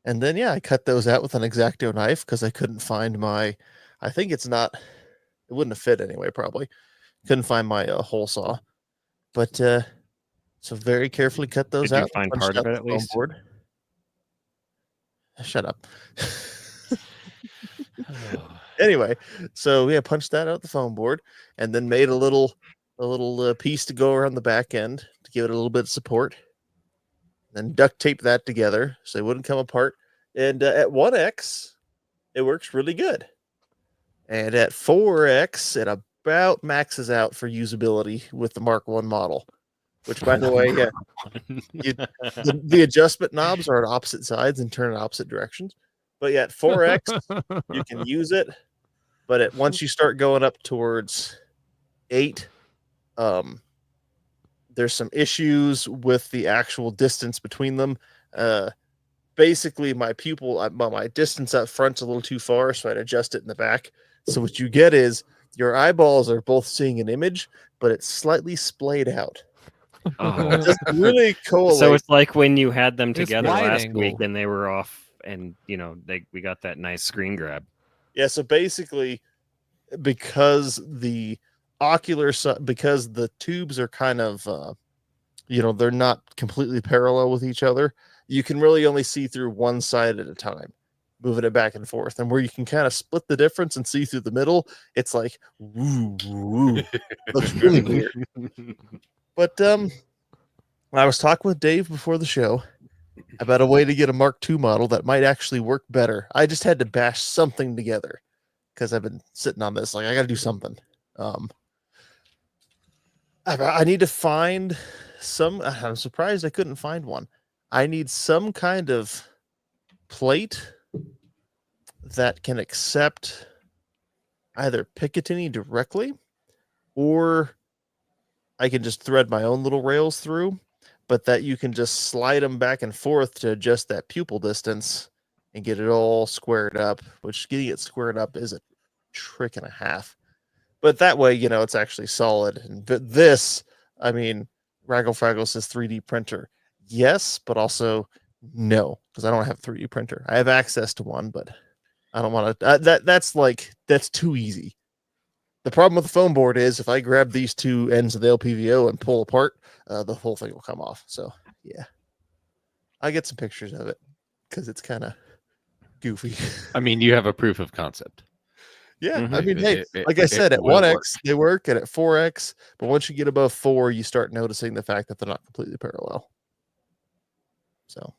And then, I cut those out with an X-Acto knife because I couldn't find it wouldn't have fit anyway, probably. Couldn't find my hole saw. But, so very carefully cut those
Did you
out.
find
punched
part of
out
it
the
at
foam
least?
board. Shut up. Anyway, so punched that out the foam board, and then made a little piece to go around the back end to give it a little bit of support. Then duct tape that together so they wouldn't come apart. And at 1x, it works really good. And at 4x, it about maxes out for usability with the Mark I model. Which, by the way, the adjustment knobs are on opposite sides and turn in opposite directions. But at 4x, you can use it. But once you start going up towards 8, there's some issues with the actual distance between them. Basically, my distance up front's a little too far, so I'd adjust it in the back. So what you get is your eyeballs are both seeing an image, but it's slightly splayed out.
Oh.
It doesn't really coalesce.
So it's like when you had them
It's
together
wide
last
angle.
week and they were off, and we got that nice screen grab.
Yeah, so basically, because the because the tubes are kind of, they're not completely parallel with each other, you can really only see through one side at a time, moving it back and forth. And where you can kind of split the difference and see through the middle, it's like, woo, woo. Looks really weird. But I was talking with Dave before the show about a way to get a Mark II model that might actually work better. I just had to bash something together because I've been sitting on this. Like, I got to do something. I need to find some. I'm surprised I couldn't find one. I need some kind of plate that can accept either Picatinny directly, or I can just thread my own little rails through, but that you can just slide them back and forth to adjust that pupil distance and get it all squared up, which getting it squared up is a trick and a half. But that way, it's actually solid. And this, Raggle Fraggle says 3D printer. Yes, but also no, because I don't have a 3D printer. I have access to one, but I don't want to. That's too easy. The problem with the foam board is if I grab these 2 ends of the LPVO and pull apart, the whole thing will come off. So, yeah. I get some pictures of it because it's kind of goofy.
You have a proof of concept.
Yeah.
Mhm.
Like I said, at
will
1x,
work.
they work, and at 4x, but once you get above 4, you start noticing the fact that they're not completely parallel. So,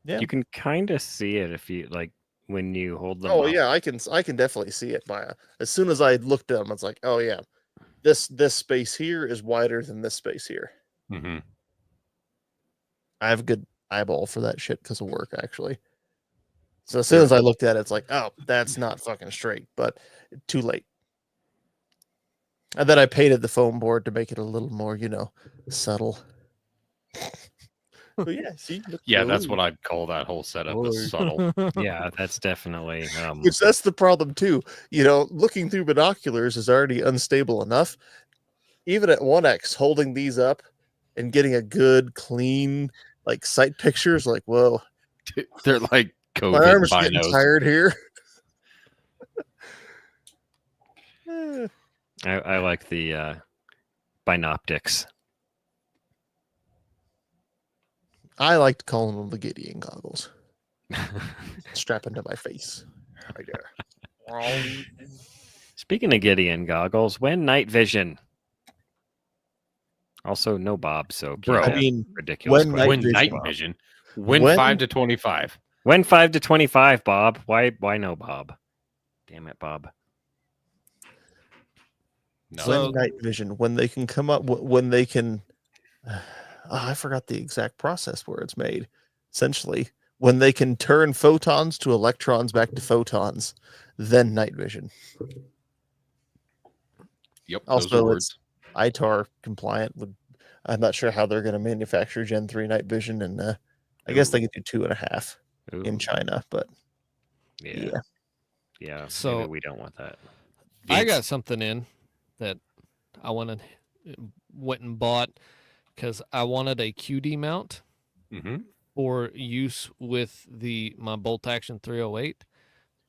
yeah.
You can kind of see it if you when you hold them.
Oh
up.
yeah, I can definitely see it as soon as I looked at them. It's like, oh yeah, this space here is wider than this space here.
Mm-hmm.
I have a good eyeball for that shit because of work, actually. So as soon as I looked at it, it's like, oh, that's not fucking straight, but too late. And then I painted the foam board to make it a little more, subtle. But yeah, see,
Yeah, that's what I'd call that whole setup is subtle.
Yeah, that's definitely.
Which that's the problem too. Looking through binoculars is already unstable enough. Even at 1x, holding these up and getting a good, clean, sight picture is like, whoa.
They're like
My
COVID
arm's getting
binos.
tired here.
I like the binoptics.
I like to call them the Gideon goggles. Strap into my face. Right there.
Speaking of Gideon goggles, when night vision. Also, no Bob, so
Bro,
keep that
I mean,
ridiculous.
when
question.
night
Win
vision.
night vision. Win
When-
5 to 25.
When 5 to 25, Bob? Why no Bob? Damn it, Bob.
No.
So-
When night vision, when they can come up, when they can. I forgot the exact process where it's made. Essentially, when they can turn photons to electrons back to photons, then night vision.
Yep.
Also,
those are
it's
words.
ITAR compliant. I'm not sure how they're going to manufacture Gen 3 night vision, and I guess they
Ooh.
could do 2.5 in
Ooh,
China, but
yeah.
yeah.
Yeah.
So-
maybe we don't want that.
I
Vince,
got something in that I went and bought because I wanted a QD mount
Mm-hmm.
for use with my bolt action 308,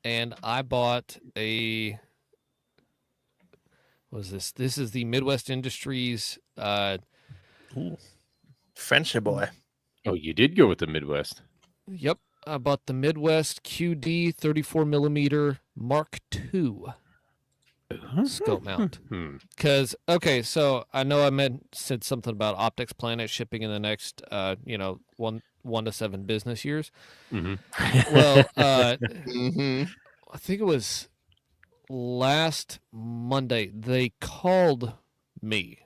and I bought a. What is this? This is the Midwest Industries.
Ooh. Frenchy boy.
Oh, you did go with the Midwest.
Yep, I bought the Midwest QD 34 millimeter Mark II scope mount. Because so I know I said something about Optics Planet shipping in the next 1 to 7 business years.
Mm-hmm.
Well,
Mm-hmm.
I think it was last Monday they called me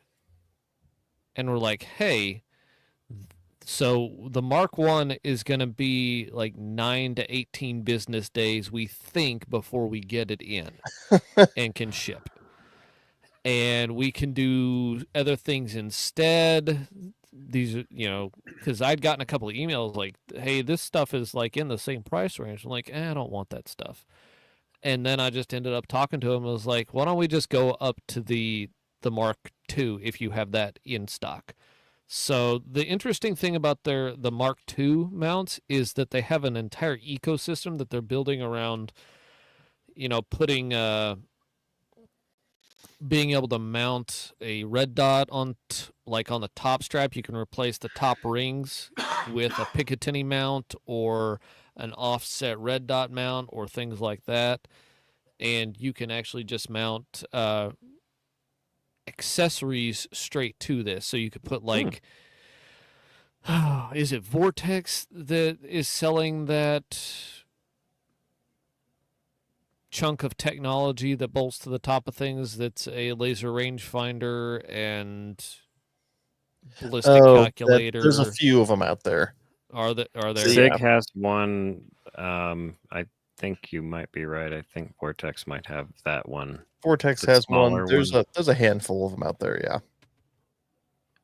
and were like, "Hey, so the Mark 1 is going to be like 9 to 18 business days we think before we get it in and can ship. And we can do other things instead. These are, because I'd gotten a couple of emails like, hey, this stuff is like in the same price range. I'm like, I don't want that stuff. And then I just ended up talking to him. I was like, why don't we just go up to the Mark II if you have that in stock? So the interesting thing about the Mark II mounts is that they have an entire ecosystem that they're building around, putting being able to mount a red dot on on the top strap. You can replace the top rings with a Picatinny mount or an offset red dot mount or things like that. And you can actually just mount accessories straight to this. So you could put is it Vortex that is selling that chunk of technology that bolts to the top of things that's a laser rangefinder and ballistic calculator?
There's a few of them out there.
Are there?
Sig has one. I think you might be right. I think Vortex might have that one.
Vortex
The
has one.
smaller
There's
one.
a handful of them out there. Yeah.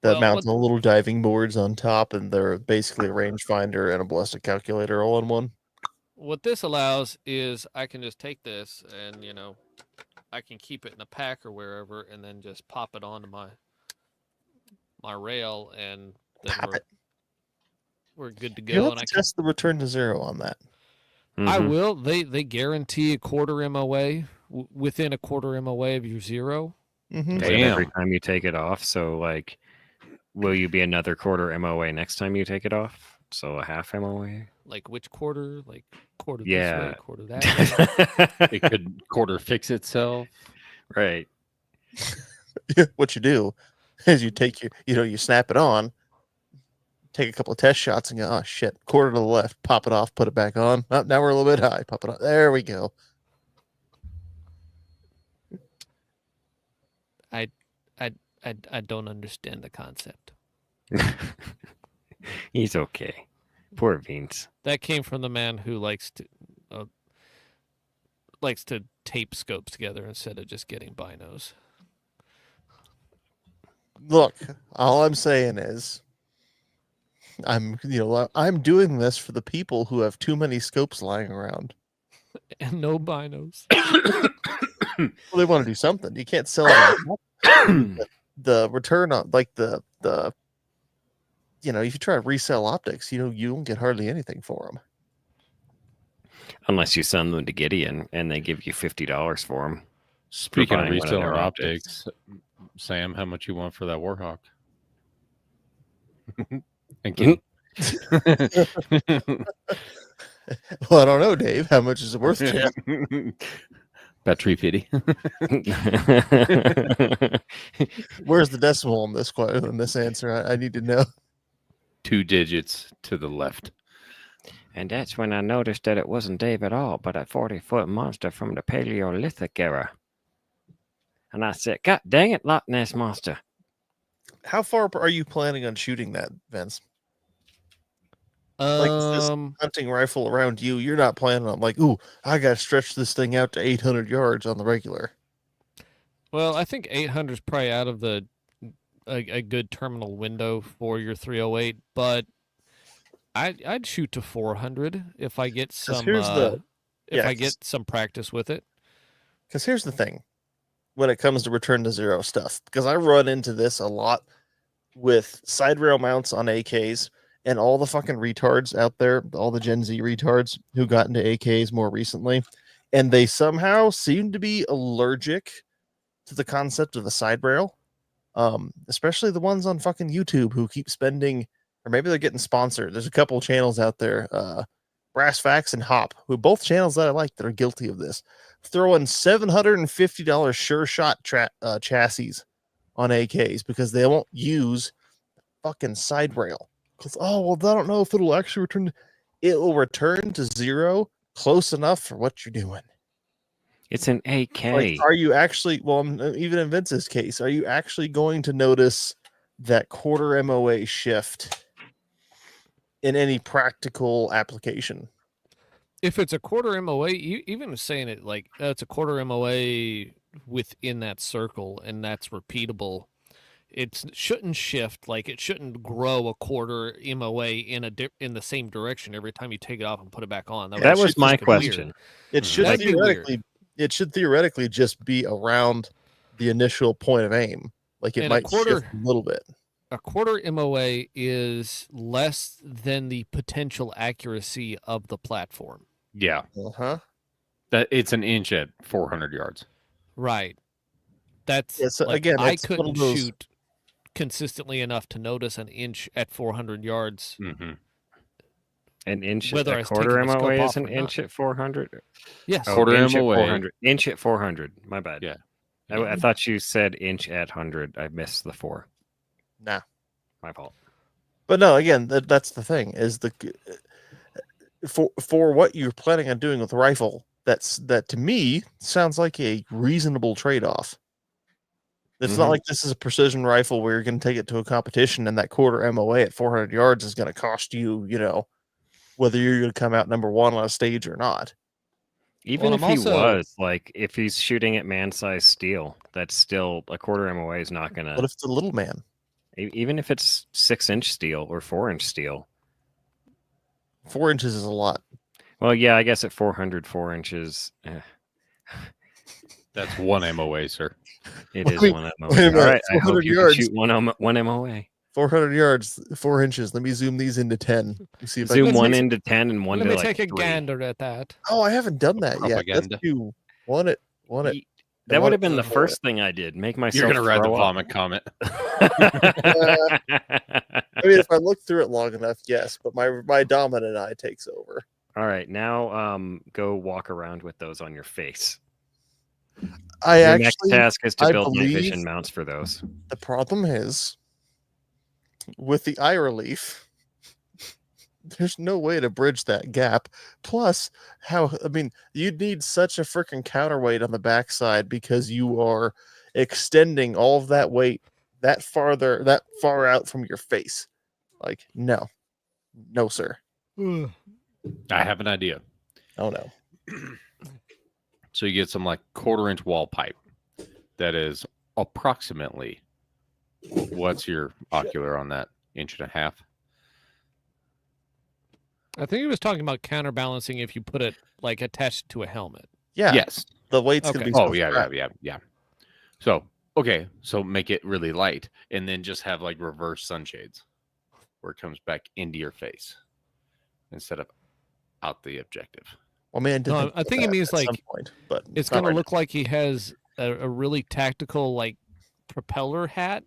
That
Well,
mounts the little diving boards on top, and they're basically a rangefinder and a ballistic calculator all in one.
What this allows is I can just take this and I can keep it in a pack or wherever, and then just pop it onto my rail, and then
Pop it.
we're good to
You
go.
have
And
to
I can,
test the return to zero on that.
I
Mhm.
will. They guarantee a quarter MOA within a quarter MOA of your zero.
Mm-hmm.
Is it every
Damn.
time you take it off? So will you be another quarter MOA next time you take it off? So a half MOA?
Like which quarter? Like quarter this
Yeah.
way, quarter that way.
It could quarter fix itself.
Right.
What you do is you take you snap it on, take a couple of test shots, and go, oh shit, quarter to the left, pop it off, put it back on. Oh, now we're a little bit high, pop it on. There we go.
I don't understand the concept.
He's okay. Poor Vince.
That came from the man who likes to tape scopes together instead of just getting binos.
Look, all I'm saying is I'm doing this for the people who have too many scopes lying around.
And no binos.
Well, they want to do something. You can't sell it. The return on the if you try to resell optics, you won't get hardly anything for them.
Unless you send them to Gideon and they give you $50 for them.
Speaking of
buying one of their
reseller optics, Sam, how much you want for that Warhawk? Thank you.
Well, I don't know, Dave. How much is it worth to you?
About 350.
Where's the decimal in this answer? I need to know.
2 digits to the left.
And that's when I noticed that it wasn't Dave at all, but a 40-foot monster from the Paleolithic era. And I said, God dang it, Loch Ness Monster.
How far are you planning on shooting that, Vince? Like this hunting rifle around you, you're not planning on like, ooh, I gotta stretch this thing out to 800 yards on the regular.
Well, I think 800 is probably out of a good terminal window for your 308, but I'd shoot to 400 if I get some I get some practice with it.
Because here's the thing, when it comes to return to zero stuff, because I run into this a lot with side rail mounts on AKs and all the fucking retards out there, all the Gen Z retards who got into AKs more recently, and they somehow seem to be allergic to the concept of the side rail. Especially the ones on fucking YouTube who keep spending, or maybe they're getting sponsored. There's a couple channels out there, Brass Facts and Hop, who are both channels that I like that are guilty of this. Throwing $750 Sure Shot chassis on AKs because they won't use fucking side rail. Because, oh, well, I don't know if it'll actually return. It will return to zero close enough for what you're doing.
It's an AK.
Like, are you actually, well, even in Vince's case, are you actually going to notice that quarter MOA shift in any practical application?
If it's a quarter MOA, even saying it like it's a quarter MOA within that circle and that's repeatable, it shouldn't shift, like it shouldn't grow a quarter MOA in the same direction every time you take it off and put it back on.
That was my question.
It should theoretically just be around the initial point of aim. Like it might shift a little bit.
A quarter MOA is less than the potential accuracy of the platform.
Yeah.
Uh-huh.
That it's an inch at 400 yards.
Right. That's I couldn't shoot consistently enough to notice an inch at 400 yards.
Mm-hmm.
An inch
Whether
at a quarter MOA is an inch at 400?
Yes.
Quarter
inch
MOA.
At 400. Inch at 400. My bad.
Yeah.
I thought you said inch at 100. I missed the 4.
Nah.
My fault.
But no, again, that's the thing, is for what you're planning on doing with the rifle, that to me sounds like a reasonable trade-off. It's not like this is a precision rifle where you're going to take it to a competition and that quarter MOA at 400 yards is going to cost you, whether you're going to come out number one on a stage or not.
Even if he was, like, if he's shooting at man-sized steel, that's still a quarter MOA is not going to...
What if it's a little man?
Even if it's 6-inch steel or 4-inch steel.
4 inches is a lot.
Well, yeah, I guess at 400, 4 inches...
That's one MOA, sir.
It is one MOA. All right, I hope you can shoot one MOA.
400 yards, 4 inches. Let me zoom these into 10. See if
zoom one into 10 and one to like 3.
Let me take a gander at that.
Oh, I haven't done that yet. Let's do one it.
That would have been the first thing I did. Make myself.
You're gonna ride the vomit comment.
I mean, if I look through it long enough, yes. But my dominant eye takes over.
All right, now go walk around with those on your face.
Your
next task is to build night vision mounts for those.
The problem is with the eye relief. There's no way to bridge that gap. Plus, you'd need such a freaking counterweight on the backside because you are extending all of that weight that far out from your face. Like, no, sir.
I have an idea.
Oh no.
So you get some like 1/4-inch wall pipe that is approximately, what's your ocular on that? 1.5 inches?
I think he was talking about counterbalancing if you put it like attached to a helmet.
Yeah.
Yes.
The weight's gonna be.
Oh yeah. So so make it really light, and then just have like reverse sunshades, where it comes back into your face instead of out the objective.
Well, man,
I think it means like
but
it's going to look like he has a really tactical like propeller hat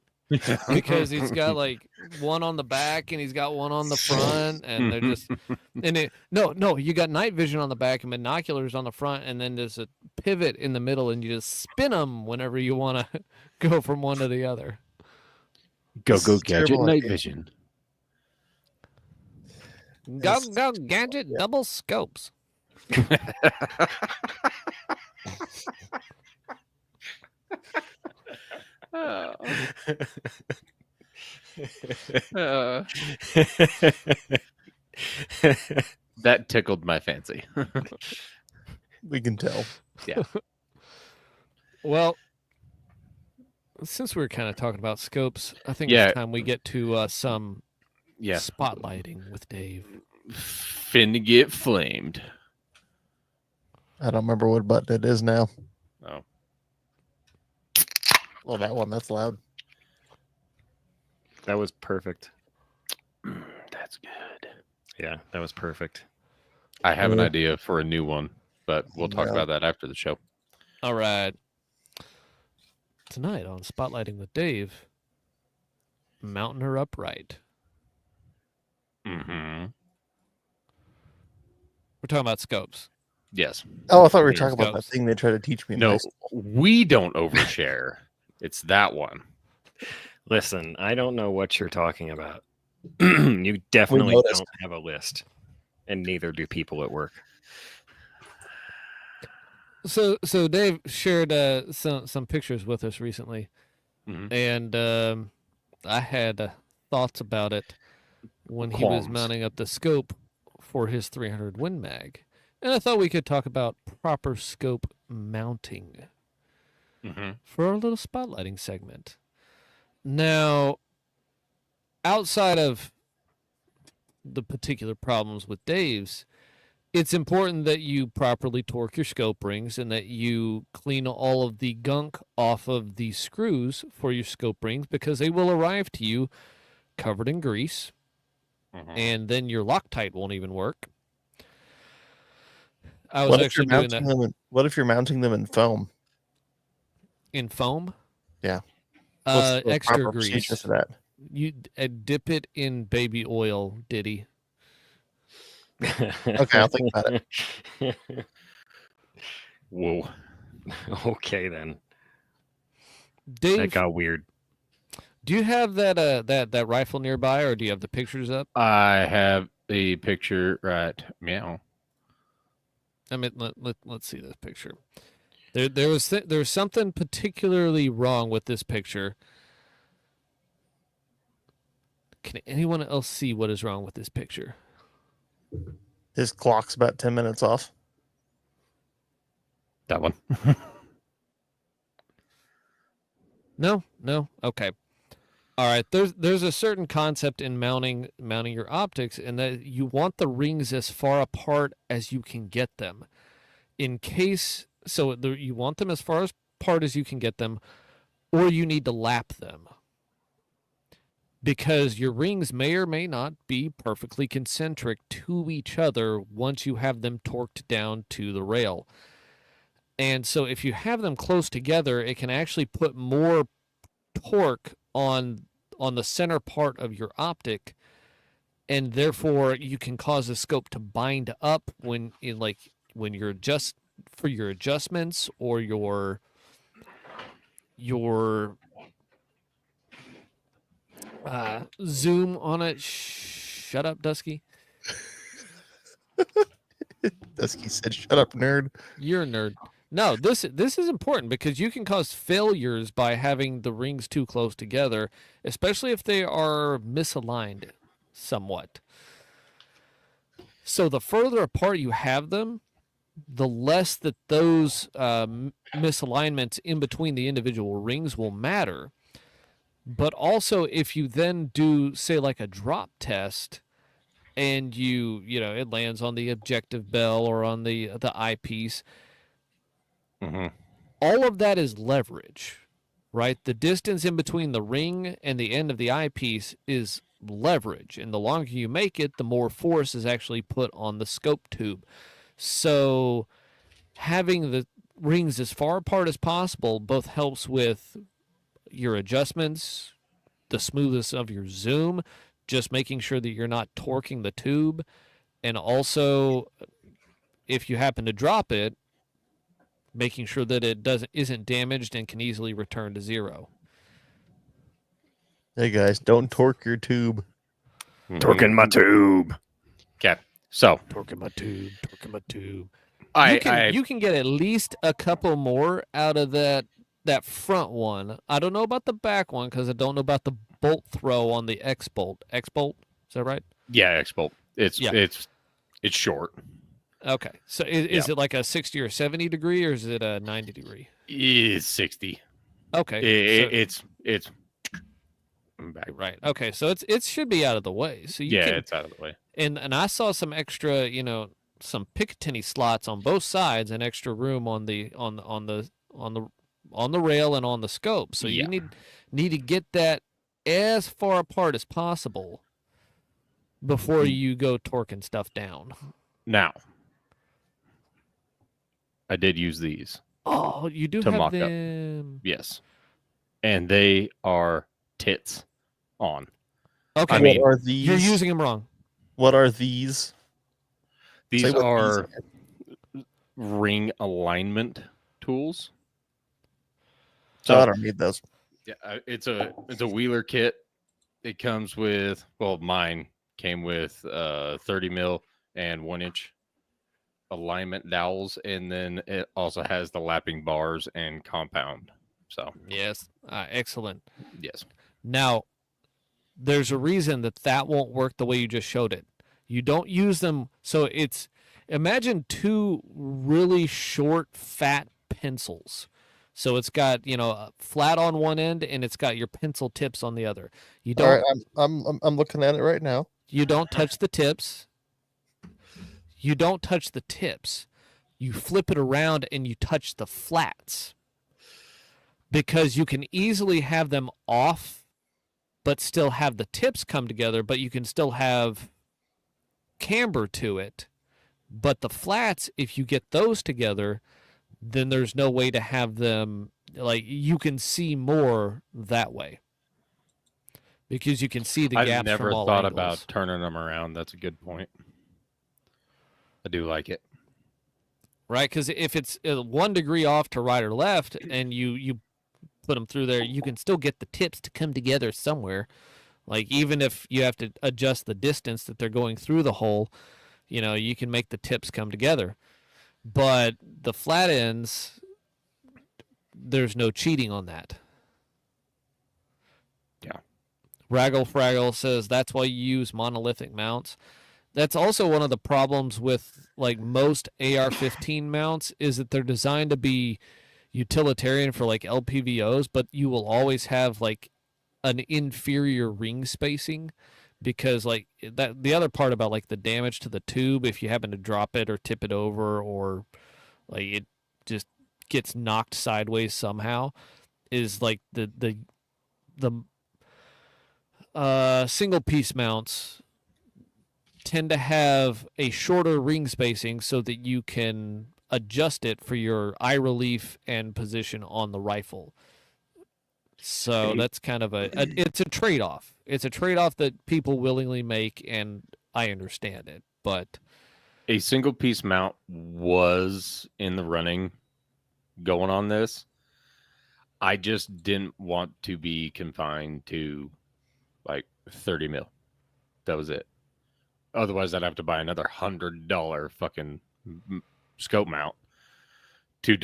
because he's got like one on the back and he's got one on the front, and they're just you got night vision on the back and binoculars on the front, and then there's a pivot in the middle, and you just spin them whenever you want to go from one to the other.
Go gadget night vision.
Go
Yes.
go gadget
Yeah.
double scopes.
Uh, uh, that tickled my fancy.
We can tell.
Well, since we were kind of talking about scopes, I think
Yeah.
it's time we get to some
Yeah.
spotlighting with Dave.
Finna get flamed.
I don't remember what button it is now.
Oh.
Well, that one, that's loud.
That was perfect.
That's good.
Yeah, that was perfect.
I have an
Yeah.
idea for a new one, but we'll talk
Yeah.
about that after the show.
All right. Tonight on Spotlighting with Dave, mounting her upright.
Mm-hmm.
We're talking about scopes.
Yes.
Oh, I thought we were
Here
talking about that
goes.
thing they tried to teach me in high
No,
school.
we don't overshare. It's that one.
Listen, I don't know what you're talking about. You definitely
noticed.
don't have a list, and neither do people at work.
So Dave shared some pictures with us recently,
Mhm.
and I had thoughts about it when he was
Qualms.
mounting up the scope for his 300 Win Mag, and I thought we could talk about proper scope mounting
Mm-hmm.
for our little spotlighting segment. Now, outside of the particular problems with Dave's, it's important that you properly torque your scope rings and that you clean all of the gunk off of the screws for your scope rings, because they will arrive to you covered in grease,
Mm-hmm.
and then your Loctite won't even work. I was
What if
actually
you're
doing that
mounting them? What if you're mounting them in foam?
in foam.
Yeah. What's the
Extra
proper procedure
grease.
for that?
You dip it in baby oil, Diddy.
Okay, I'll think about it.
Whoa.
Okay, then. That
Dave,
got weird.
do you have that rifle nearby, or do you have the pictures up?
I have the picture right. Meow.
I mean, let's see this picture. There's something particularly wrong with this picture. Can anyone else see what is wrong with this picture?
His clock's about 10 minutes off.
That one.
No? Okay. All right. There's a certain concept in mounting your optics, in that you want the rings as far apart as you can get them. You want them as far apart as you can get them, or you need to lap them, because your rings may or may not be perfectly concentric to each other once you have them torqued down to the rail. And so if you have them close together, it can actually put more torque on the center part of your optic, and therefore you can cause the scope to bind up when you're for your adjustments or your zoom on it. Shut up, Dusky.
Dusky said, "Shut up, nerd."
You're a nerd. No, this is important, because you can cause failures by having the rings too close together, especially if they are misaligned somewhat. So the further apart you have them, the less that those misalignments in between the individual rings will matter. But also, if you then do, say, like a drop test, and it lands on the objective bell or on the eyepiece,
Mm-hmm.
all of that is leverage, right? The distance in between the ring and the end of the eyepiece is leverage, and the longer you make it, the more force is actually put on the scope tube. So having the rings as far apart as possible both helps with your adjustments, the smoothness of your zoom, just making sure that you're not torquing the tube, and also, if you happen to drop it, making sure that it isn't damaged and can easily return to zero.
Hey guys, don't torque your tube.
Torquing my tube.
Okay. So
Torquing my tube, torquing my tube.
I
You can get at least a couple more out of that front one. I don't know about the back one because I don't know about the bolt throw on the X bolt. X bolt, is that right?
yeah, X-Bolt. It's
Yeah.
it's short.
Okay, so is it like a 60 or 70 degree, or is it a 90 degree?
It's 60.
Okay, so-
It's back.
right. Okay, so it should be out of the way. So you
Yeah,
can,
it's out of the way.
and I saw some extra, some Picatinny slots on both sides and extra room on the rail and on the scope. So
Yeah.
you need to get that as far apart as possible before you go torquing stuff down.
Now, I did use these.
Oh, you do
To
have
mock up.
them.
Yes. And they are tits on.
Okay,
I mean,
what are these?
you're using them wrong.
What are these?
These
Say what
are ring alignment tools.
So I don't need those.
Yeah, it's a Wheeler kit. It comes with, well, mine came with 30 mil and 1-inch alignment dowels, and then it also has the lapping bars and compound. So
Yes, excellent.
yes,
Now, there's a reason that won't work the way you just showed it. You don't use them. So imagine two really short, fat pencils. So it's got, flat on one end and it's got your pencil tips on the other. You
All
don't,
right, I'm looking at it right now.
you don't touch the tips. You don't touch the tips. You flip it around and you touch the flats. Because you can easily have them off, but still have the tips come together, but you can still have camber to it. But the flats, if you get those together, then there's no way to have them, like, you can see more that way. Because you can see the
I've
gaps
never
from all
thought
angles.
about turning them around. That's a good point. I do like it.
Right? Because if it's 1 degree off to right or left, and you put them through there, you can still get the tips to come together somewhere. Like, even if you have to adjust the distance that they're going through the hole, you can make the tips come together. But the flat ends, there's no cheating on that.
Yeah.
Raggle Fraggle says that's why you use monolithic mounts. That's also one of the problems with, like, most AR-15 mounts is that they're designed to be utilitarian for, like, LPVOs, but you will always have, like, an inferior ring spacing because, like, that the other part about, like, the damage to the tube, if you happen to drop it or tip it over or, like, it just gets knocked sideways somehow, is, like, the single piece mounts tend to have a shorter ring spacing so that you can adjust it for your eye relief and position on the rifle. So that's kind of it's a trade-off. It's a trade-off that people willingly make, and I understand it. But
A single piece mount was in the running going on this. I just didn't want to be confined to like 30 mil. That was it. Otherwise, I'd have to buy another $100 fucking scope mount to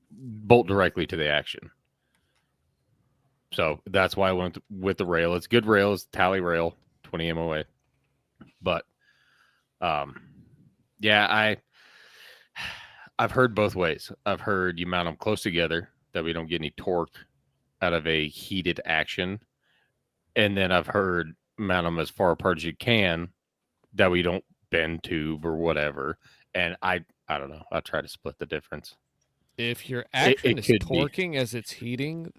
bolt directly to the action. So that's why I went with the rail. It's good rail. It's Tally rail, 20 MOA. But yeah, I've heard both ways. I've heard you mount them close together that we don't get any torque out of a heated action. And then I've heard mount them as far apart as you can that we don't bend tube or whatever. And I don't know. I'll try to split the difference.
if your action is
could be.
torquing as it's heating,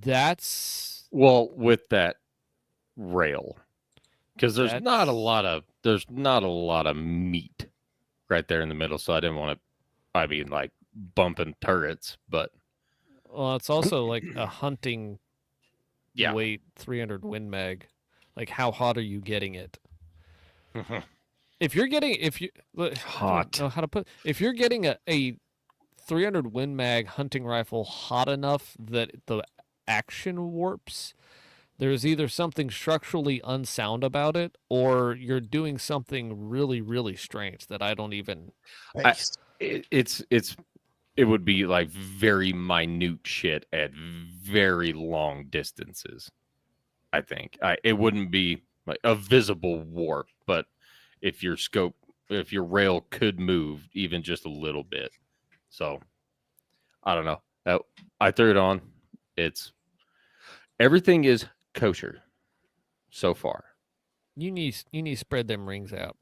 that's
Well, with that rail, because there's
That's-
not a lot of meat right there in the middle. So I didn't want to, I mean, like bumping turrets, but
well, it's also like a hunting
yeah.
weight 300 Win Mag. Like, how hot are you getting it? If you're getting
Hot.
how to put if you're getting a 300 Win Mag hunting rifle hot enough that the action warps, there's either something structurally unsound about it, or you're doing something really, really strange that I don't even.
Nice.
It would be like very minute shit at very long distances. I think it wouldn't be like a visible warp, but if your rail could move even just a little bit. So I don't know. I threw it on. Everything is kosher so far.
You need to spread them rings out.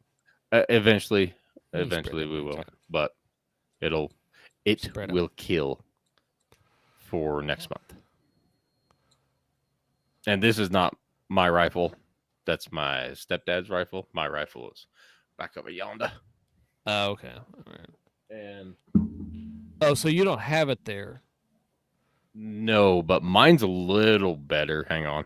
Eventually
You spread
we
them rings
will,
out.
but it
Spread 'em.
will kill for next month. And this is not my rifle. That's my stepdad's rifle. My rifle is back over yonder.
Oh, okay. All right.
And
Oh, so you don't have it there.
no, but mine's a little better. Hang on.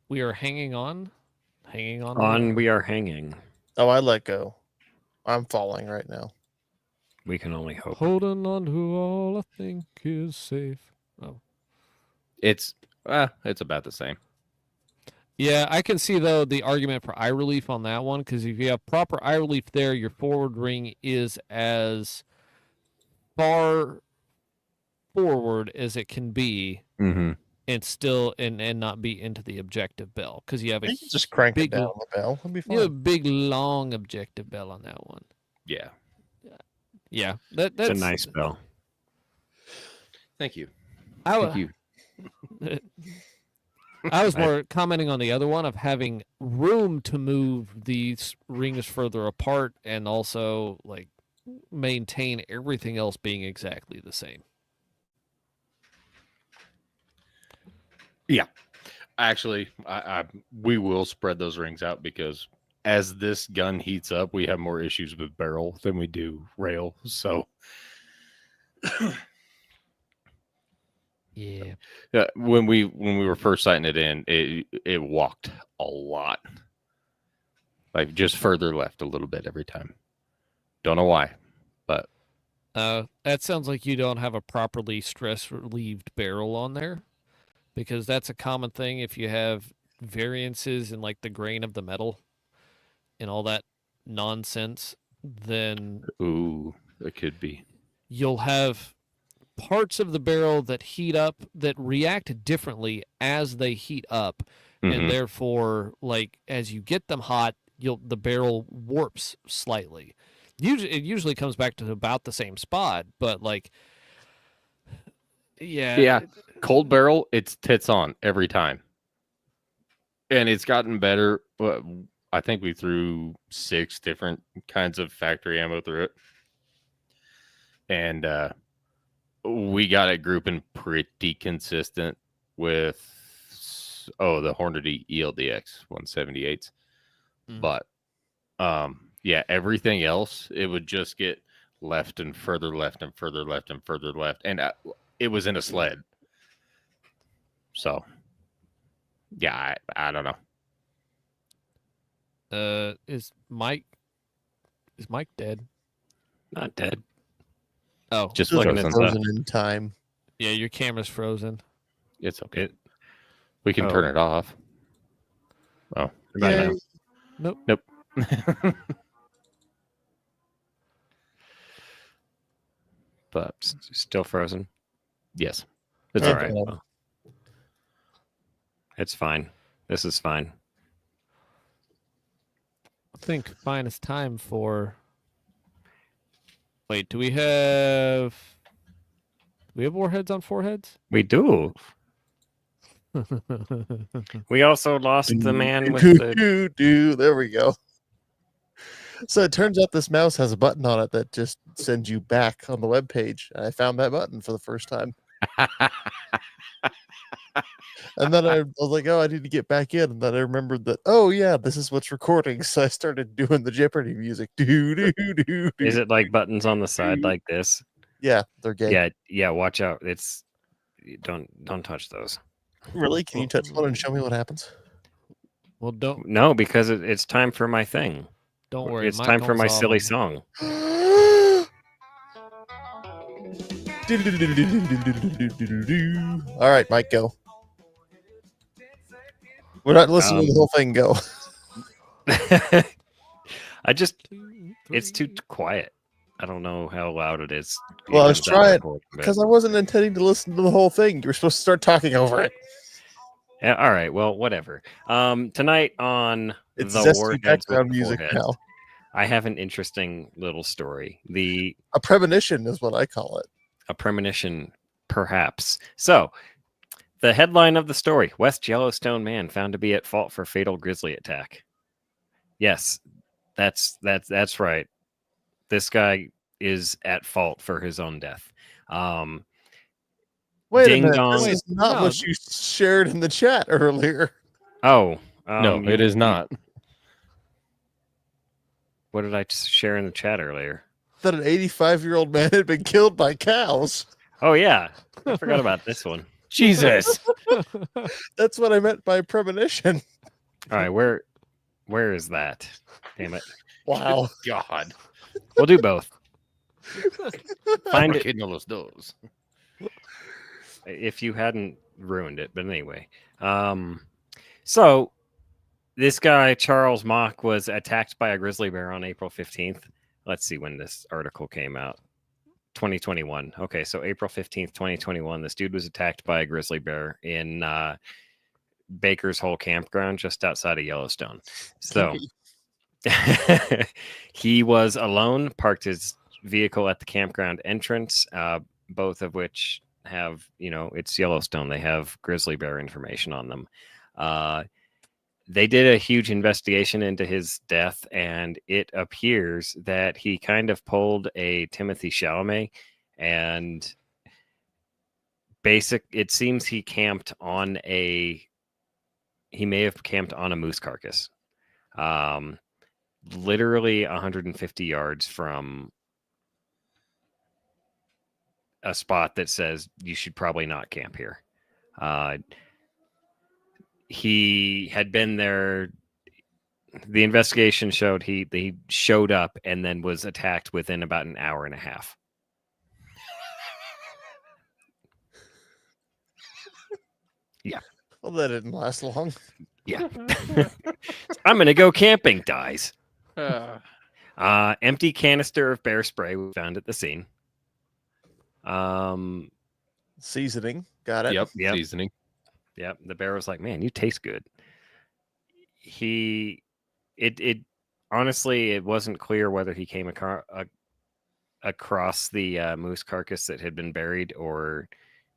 We are hanging on.
We are hanging.
Oh, I let go. I'm falling right now.
We can only hope.
Holding on to all I think is safe. Oh.
It's about the same.
Yeah, I can see though the argument for eye relief on that one, because if you have proper eye relief there, your forward ring is as far forward as it can be,
Mm-hmm.
and still and not be into the objective bell, because you have a
You can just crank it
big,
down the bell. It'll be
you have a
fine.
big long objective bell on that one.
Yeah.
Yeah,
It's
that's
a nice bell.
Thank you.
I,
Thank you.
I was more commenting on the other one of having room to move these rings further apart, and also like maintain everything else being exactly the same.
Actually, we will spread those rings out because as this gun heats up, we have more issues with barrel than we do rail. So
Yeah.
when we were first sighting it in, it walked a lot, like just further left a little bit every time. Don't know why, but
That sounds like you don't have a properly stress relieved barrel on there, because that's a common thing if you have variances in like the grain of the metal and all that nonsense. Then
ooh, it could be.
you'll have parts of the barrel that heat up that react differently as they heat up,
Mhm.
and therefore, like as you get them hot, the barrel warps slightly. It usually comes back to about the same spot, but like,
Yeah. Cold barrel, it's tits on every time, and it's gotten better. I think we threw 6 different kinds of factory ammo through it, and we got it grouping pretty consistent with the Hornady ELDX 178s.
Mm.
But yeah, everything else, it would just get left and further left and further left and further left, and it was in a sled. So yeah, I don't know.
Is Mike dead?
Not dead.
Oh,
Just
Just
frozen.
frozen in time.
yeah, your camera's frozen.
It's okay.
It,
We can
Oh.
turn it off. Oh,
Right
Yay.
now.
Nope.
But
Still frozen.
yes, it's
Okay.
all right.
Well, it's fine. This is fine.
I think fine. It's time for. Wait, do we have warheads on foreheads?
We do. We also lost the man with the.
There we go. So it turns out this mouse has a button on it that just sends you back on the web page. And I found that button for the first time. And then I was like, oh, I need to get back in. And then I remembered that, oh, yeah, this is what's recording. So I started doing the Jeopardy music. Do, do, do, do.
Is it like buttons on the side like this?
Yeah, they're gay.
Yeah. Watch out. It's don't touch those.
Really? Can you touch one and show me what happens?
Well, don't
No, because it's time for my thing.
worry.
It's
Mike
time for
owns
my
all
silly
of them.
song.
All right, Mike, go. We're not listening to the whole thing. Go.
It's too quiet. I don't know how loud it is.
Well, I was
even without
trying
recording, but-
because I wasn't intending to listen to the whole thing. You were supposed to start talking over it.
Yeah, all right. Well, whatever. Tonight on
It's
the
zesty
Warheads
background
with
music
Foreheads,
now.
I have an interesting little story.
A premonition is what I call it.
A premonition, perhaps. So, the headline of the story: West Yellowstone man found to be at fault for fatal grizzly attack. Yes, that's right. This guy is at fault for his own death.
Wait
Ding
a minute.
dong.
This is not
No.
what you shared in the chat earlier.
Oh,
No, it is not.
What did I share in the chat earlier?
That an 85-year-old man had been killed by cows.
Oh yeah, I forgot about this one.
Jesus.
That's what I meant by premonition.
All right, where is that? Damn it.
Wow.
God.
We'll do both. Find it
Getting all those doors.
if you hadn't ruined it, but anyway. So this guy Charles Mock was attacked by a grizzly bear on April 15th. Let's see when this article came out. 2021. Okay, so April 15th, 2021, this dude was attacked by a grizzly bear in Baker's Hole campground just outside of Yellowstone. So he was alone, parked his vehicle at the campground entrance, both of which have, it's Yellowstone. They have grizzly bear information on them. They did a huge investigation into his death, and it appears that he kind of pulled a Timothy Chalamet, and it seems he may have camped on a moose carcass. Literally 150 yards from a spot that says you should probably not camp here. He had been there. The investigation showed he showed up and then was attacked within about an hour and a half. Yeah.
Well, that didn't last long.
Yeah. I'm gonna go camping, dies.
Uh,
Empty canister of bear spray we found at the scene.
Seasoning. Got it.
yep.
Yep.
Seasoning.
Yep. The bear was like, "Man, you taste good." Honestly, it wasn't clear whether he came across the moose carcass that had been buried, or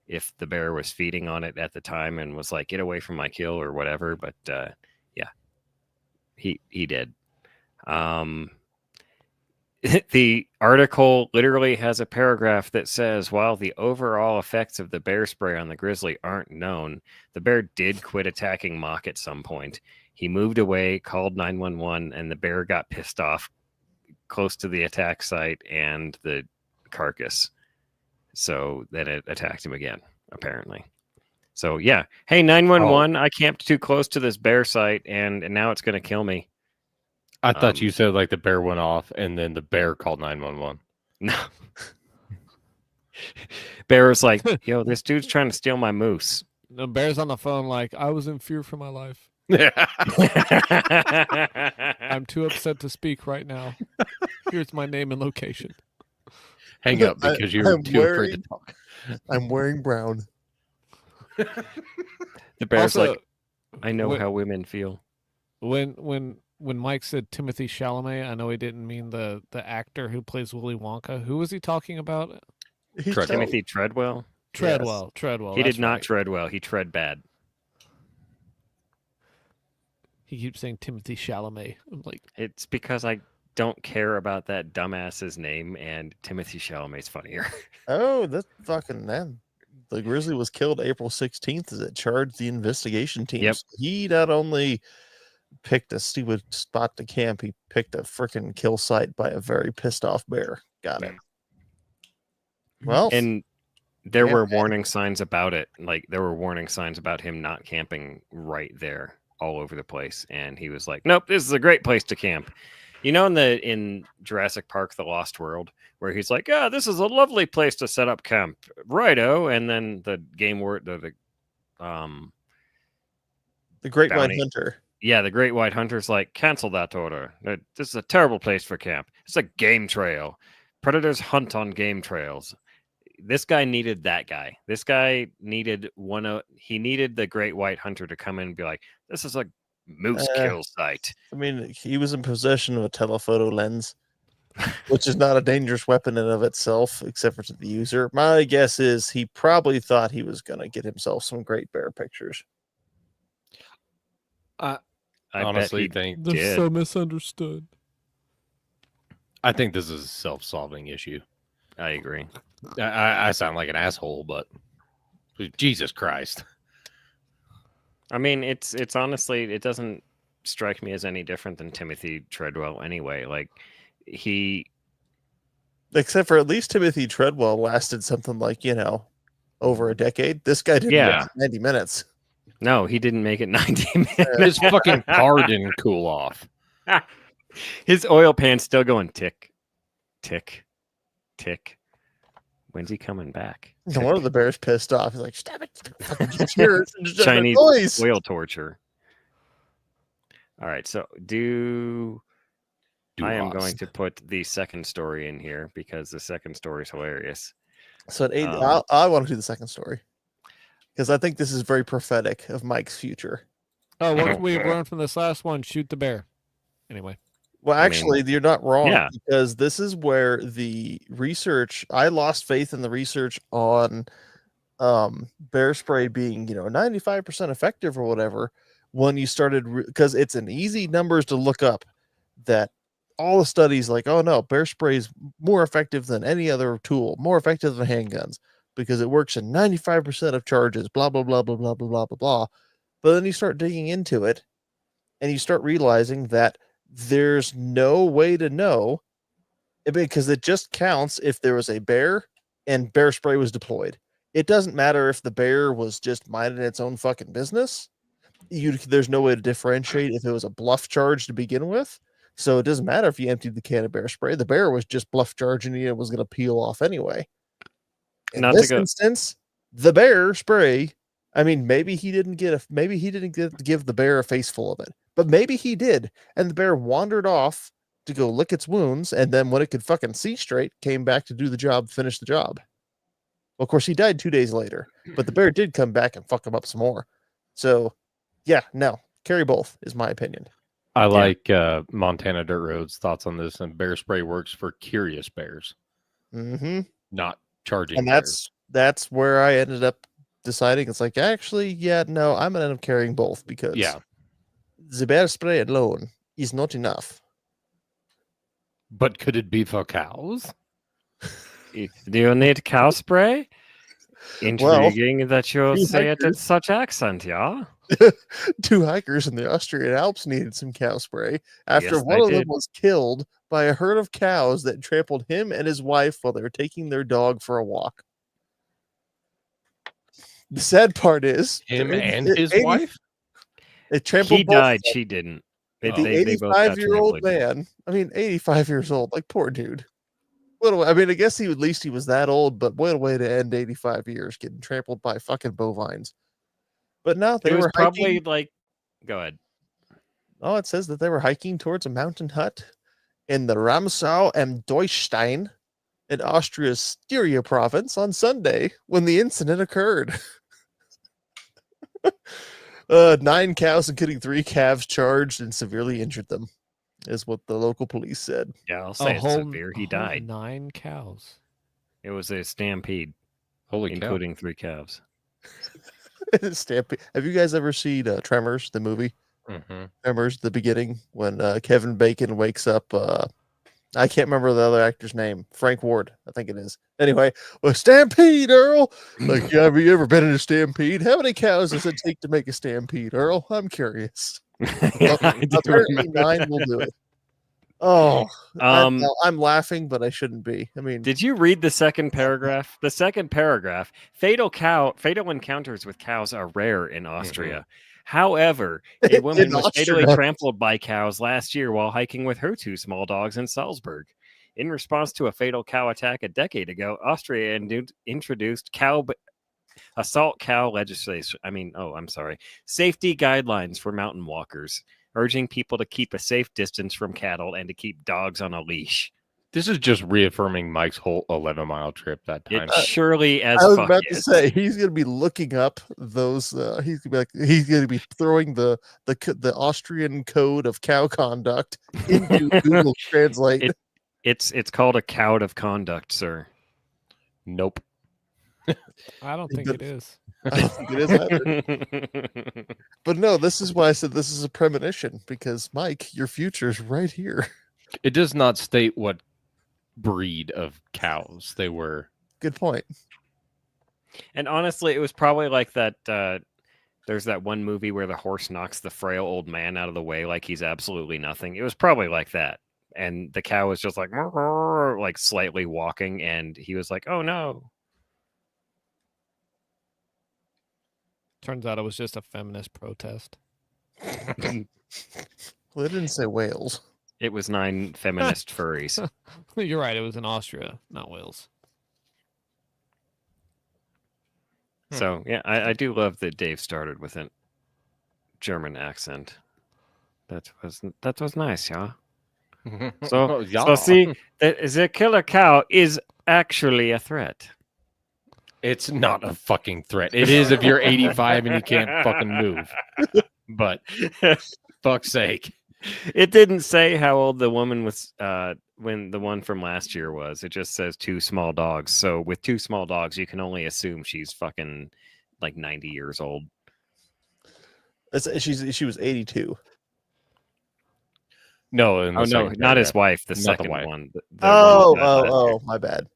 if the bear was feeding on it at the time and was like, "Get away from my kill" or whatever. But yeah, he did. The article literally has a paragraph that says, while the overall effects of the bear spray on the grizzly aren't known, the bear did quit attacking Mock at some point. He moved away, called 911, and the bear got pissed off close to the attack site and the carcass. So then it attacked him again, apparently. So yeah. Hey, 911, I camped too close to this bear site and now it's going to kill me.
I thought you said like the bear went off and then the bear called 911.
No. Bear was like, yo, this dude's trying to steal my moose.
The bear's on the phone like, I was in fear for my life. I'm too upset to speak right now. Here's my name and location.
Hang up because you're
I'm
too afraid to talk.
I'm wearing brown.
The bear's
Also,
like, I know
wh-
how women feel.
When Mike said Timothy Chalamet, I know he didn't mean the actor who plays Willy Wonka. Who was he talking about?
He's
Treadwell.
Timothy Treadwell?
Treadwell.
He
that's
did not
right.
tread well. He tread bad.
He keeps saying Timothy Chalamet. I'm like,
It's because I don't care about that dumbass's name, and Timothy Chalamet's funnier.
Oh, that's fucking them. The grizzly was killed April 16th as it charged the investigation team.
Yep.
So he not only picked a stupid spot to camp, he picked a freaking kill site by a very pissed off bear. Got it. Well,
And there
Yeah,
were
man.
warning signs about it. Like, there were warning signs about him not camping right there all over the place. And he was like, nope, this is a great place to camp. You know, in Jurassic Park: The Lost World, where he's like, "Yeah, this is a lovely place to set up camp, righto," and then the
The Great White
Bounty.
Hunter.
yeah, the Great White Hunter's like, "Cancel that order. This is a terrible place for camp. It's a game trail. Predators hunt on game trails." This guy needed that guy. This guy needed he needed the Great White Hunter to come in and be like, "This is a moose kill site."
I mean, he was in possession of a telephoto lens, which is not a dangerous weapon in of itself, except for to the user. My guess is he probably thought he was going to get himself some great bear pictures.
I
honestly
bet he
think
did.
misunderstood.
I think this is a self-solving issue.
I agree.
I sound like an asshole, but Jesus Christ.
I mean, it's honestly, it doesn't strike me as any different than Timothy Treadwell anyway. Like
Except for at least Timothy Treadwell lasted something like, over a decade. This guy didn't
Yeah.
last 90 minutes.
no, he didn't make it 90 minutes.
His fucking car didn't cool off.
His oil pan's still going tick, tick, tick. When's he coming back?
No wonder the bear's pissed off. He's like, "Stop it! Fucking get yours and just have that
Chinese
noise."
oil torture. All right, so I am going to put the second story in here because the second story is hilarious.
So at 80, I want to do the second story because I think this is very prophetic of Mike's future.
Oh, what we've learned from this last one: shoot the bear. Anyway,
Well,
I mean,
actually, you're not wrong
yeah.
because this is where the research. I lost faith in the research on bear spray being 95% effective or whatever when you started because it's an easy numbers to look up that all the studies like, oh no, bear spray is more effective than any other tool, more effective than handguns because it works in 95% of charges, blah blah blah blah blah blah blah blah blah. But then you start digging into it and you start realizing that there's no way to know because it just counts if there was a bear and bear spray was deployed. It doesn't matter if the bear was just minding its own fucking business. There's no way to differentiate if it was a bluff charge to begin with. So it doesn't matter if you emptied the can of bear spray. The bear was just bluff charging and it was going to peel off anyway. In this instance, the bear spray. I mean, maybe he didn't give the bear a face full of it, but maybe he did, and the bear wandered off to go lick its wounds, and then when it could fucking see straight, came back to do the job, finish the job. Well, of course, he died 2 days later, but the bear did come back and fuck him up some more. So, yeah, no, carry both is my opinion.
I like Montana Dirt Road's thoughts on this, and bear spray works for curious bears, not charging.
And
bears.
that's where I ended up deciding. It's like, actually, yeah, no, I'm gonna end up carrying both because the bear spray alone is not enough.
But could it be for cows?
Do you need cow spray? Intriguing that you say it in such accent, yeah?
2 hikers in the Austrian Alps needed some cow spray after
Yes,
one of
they
them
did.
was killed by a herd of cows that trampled him and his wife while they were taking their dog for a walk. The sad part is
Him and his wife?
It trampled
He
both of
died,
them.
she didn't.
The
They both got
85-year-old
trampled.
man. I mean, 85 years old. Like, poor dude. I mean, I guess at least he was that old, but what a way to end 85 years getting trampled by fucking bovines. But no, they
It was
were
probably
hiking.
like, go ahead.
Oh, it says that they were hiking towards a mountain hut in the Ramsau am Deuchstein in Austria's Styria province on Sunday when the incident occurred. 9 cows, including 3 calves, charged and severely injured them, is what the local police said.
Yeah, I'll say it's severe. He
a whole
died.
9 cows.
It was a stampede,
Holy cow.
including 3 calves.
Stampede. Have you guys ever seen Tremors, the movie?
Mm-hmm.
Tremors, the beginning, when Kevin Bacon wakes up. I can't remember the other actor's name. Frank Ward, I think it is. Anyway, well, Stampede, Earl. Like, have you ever been in a stampede? How many cows does it take to make a stampede, Earl? I'm curious.
Yeah, I do
Apparently,
remember
9 will do it. Oh,
Um,
I'm laughing, but I shouldn't be. I mean,
Did you read the second paragraph? The second paragraph: fatal encounters with cows are rare in Austria. However, a woman
in
was fatally
Austria.
trampled by cows last year while hiking with her two small dogs in Salzburg. In response to a fatal cow attack a decade ago, Austria introduced assault cow legislation. Safety guidelines for mountain walkers, urging people to keep a safe distance from cattle and to keep dogs on a leash.
This is just reaffirming Mike's whole 11-mile trip that time.
It surely as
I was
fuck
about
is.
to say he's going to be looking up those. He's going to be throwing the Austrian code of cow conduct into Google Translate.
It's called a code of conduct, sir.
Nope.
I don't think it is.
I don't think it is either. But no, this is why I said this is a premonition, because Mike, your future is right here.
It does not state what breed of cows they were.
Good point.
And honestly, it was probably like that. There's that one movie where the horse knocks the frail old man out of the way like he's absolutely nothing. It was probably like that. And the cow was just like, like slightly walking. And he was like, oh no.
Turns out it was just a feminist protest.
Well, they didn't say Wales.
It was 9 feminist furries.
You're right. It was in Austria, not Wales.
So yeah, I do love that Dave started with a German accent. That was nice, yeah. So see, the killer cow is actually a threat.
It's not a fucking threat. It is if you're 85 and you can't fucking move. But fuck's sake.
It didn't say how old the woman was when the one from last year was. It just says 2 small dogs. So with 2 small dogs, you can only assume she's fucking like 90 years old.
She was 82.
No, in the
Oh no,
second
not his
paragraph.
wife. The
Not the
second
wife.
one. The
Oh,
one that-
oh, my bad.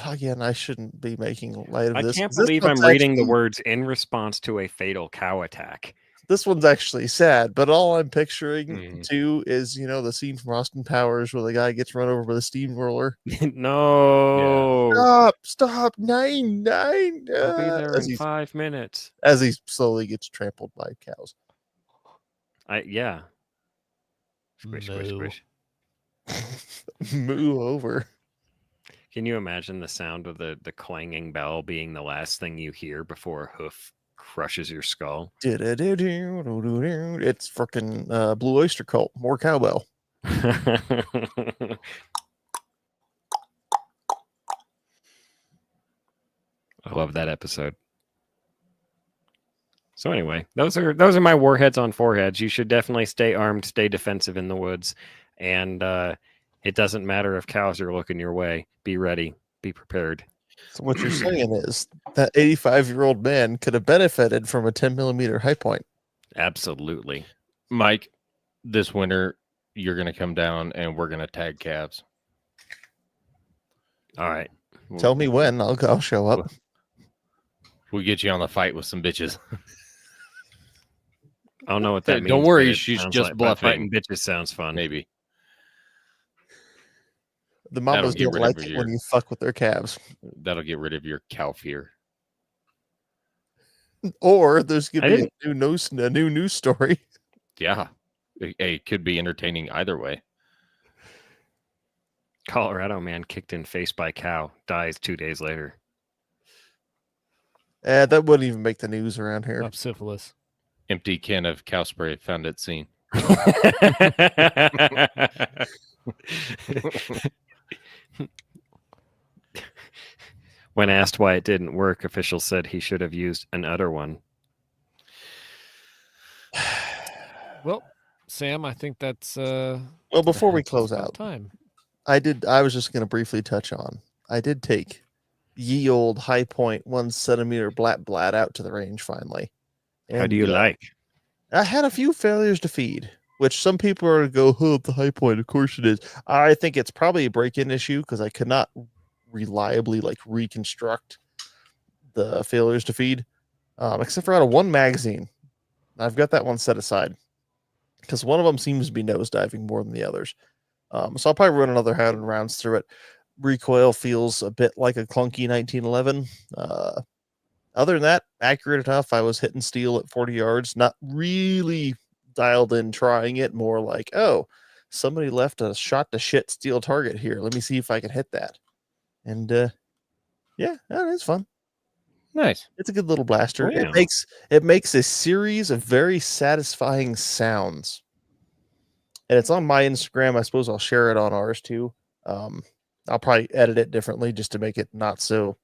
Again, I shouldn't be making light of
I
this.
can't
'Cause this
believe I'm
one's
reading the
actually-
words in response to a fatal cow attack.
This one's actually sad, but all I'm picturing
Mhm.
too is, the scene from Austin Powers where the guy gets run over by the steamroller.
No.
Stop, nine.
I'll be there
As
in 5 minutes.
he slowly gets trampled by cows.
Yeah. Squish, squish,
Moo.
squish.
Moo over.
Can you imagine the sound of the clanging bell being the last thing you hear before a hoof crushes your skull?
It's freaking Blue Oyster Cult. More cowbell.
I love that episode. So anyway, those are my warheads on foreheads. You should definitely stay armed, stay defensive in the woods, and it doesn't matter if cows are looking your way. Be ready, be prepared.
So what you're saying is that 85-year-old man could have benefited from a 10mm high point.
Absolutely.
Mike, this winter you're gonna come down and we're gonna tag calves.
All right.
Tell me when. I'll show up.
We'll get you on the fight with some bitches.
I don't know what that means.
Don't worry,
but it
she's
sounds
just
but
bluffing.
Fighting bitches sounds fun.
Maybe.
The mamas
get
don't
rid
like
of
it
your-
when you fuck with their calves.
That'll get rid of your cow fear.
Or there's
I
gonna be a new news story.
Yeah. It could be entertaining either way.
Colorado man kicked in face by cow, dies 2 days later.
That wouldn't even make the news around here.
Of syphilis.
Empty can of cow spray found at scene.
When asked why it didn't work, officials said he should have used an udder one.
Well, Sam, I think that's
Well, before we close
about
out,
time.
I was just gonna briefly touch on. I did take ye old High Point 1 centimeter black blat out to the range finally.
How do you
And,
like?
I had a few failures to feed, which some people are going to go, the High Point. Of course it is. I think it's probably a break-in issue because I could not reliably reconstruct the failures to feed, except for out of one magazine. I've got that one set aside. because one of them seems to be nosediving more than the others. So I'll probably run another 100 rounds through it. Recoil feels a bit like a clunky 1911. Other than that, accurate enough. I was hitting steel at 40 yards, not really dialed in trying it, more like, oh, somebody left a shot to shit steel target here. Let me see if I can hit that. And yeah, it's fun.
Nice.
It's a good little blaster.
Wow.
It makes a series of very satisfying sounds. And it's on my Instagram. I suppose I'll share it on ours too. I'll probably edit it differently just to make it not so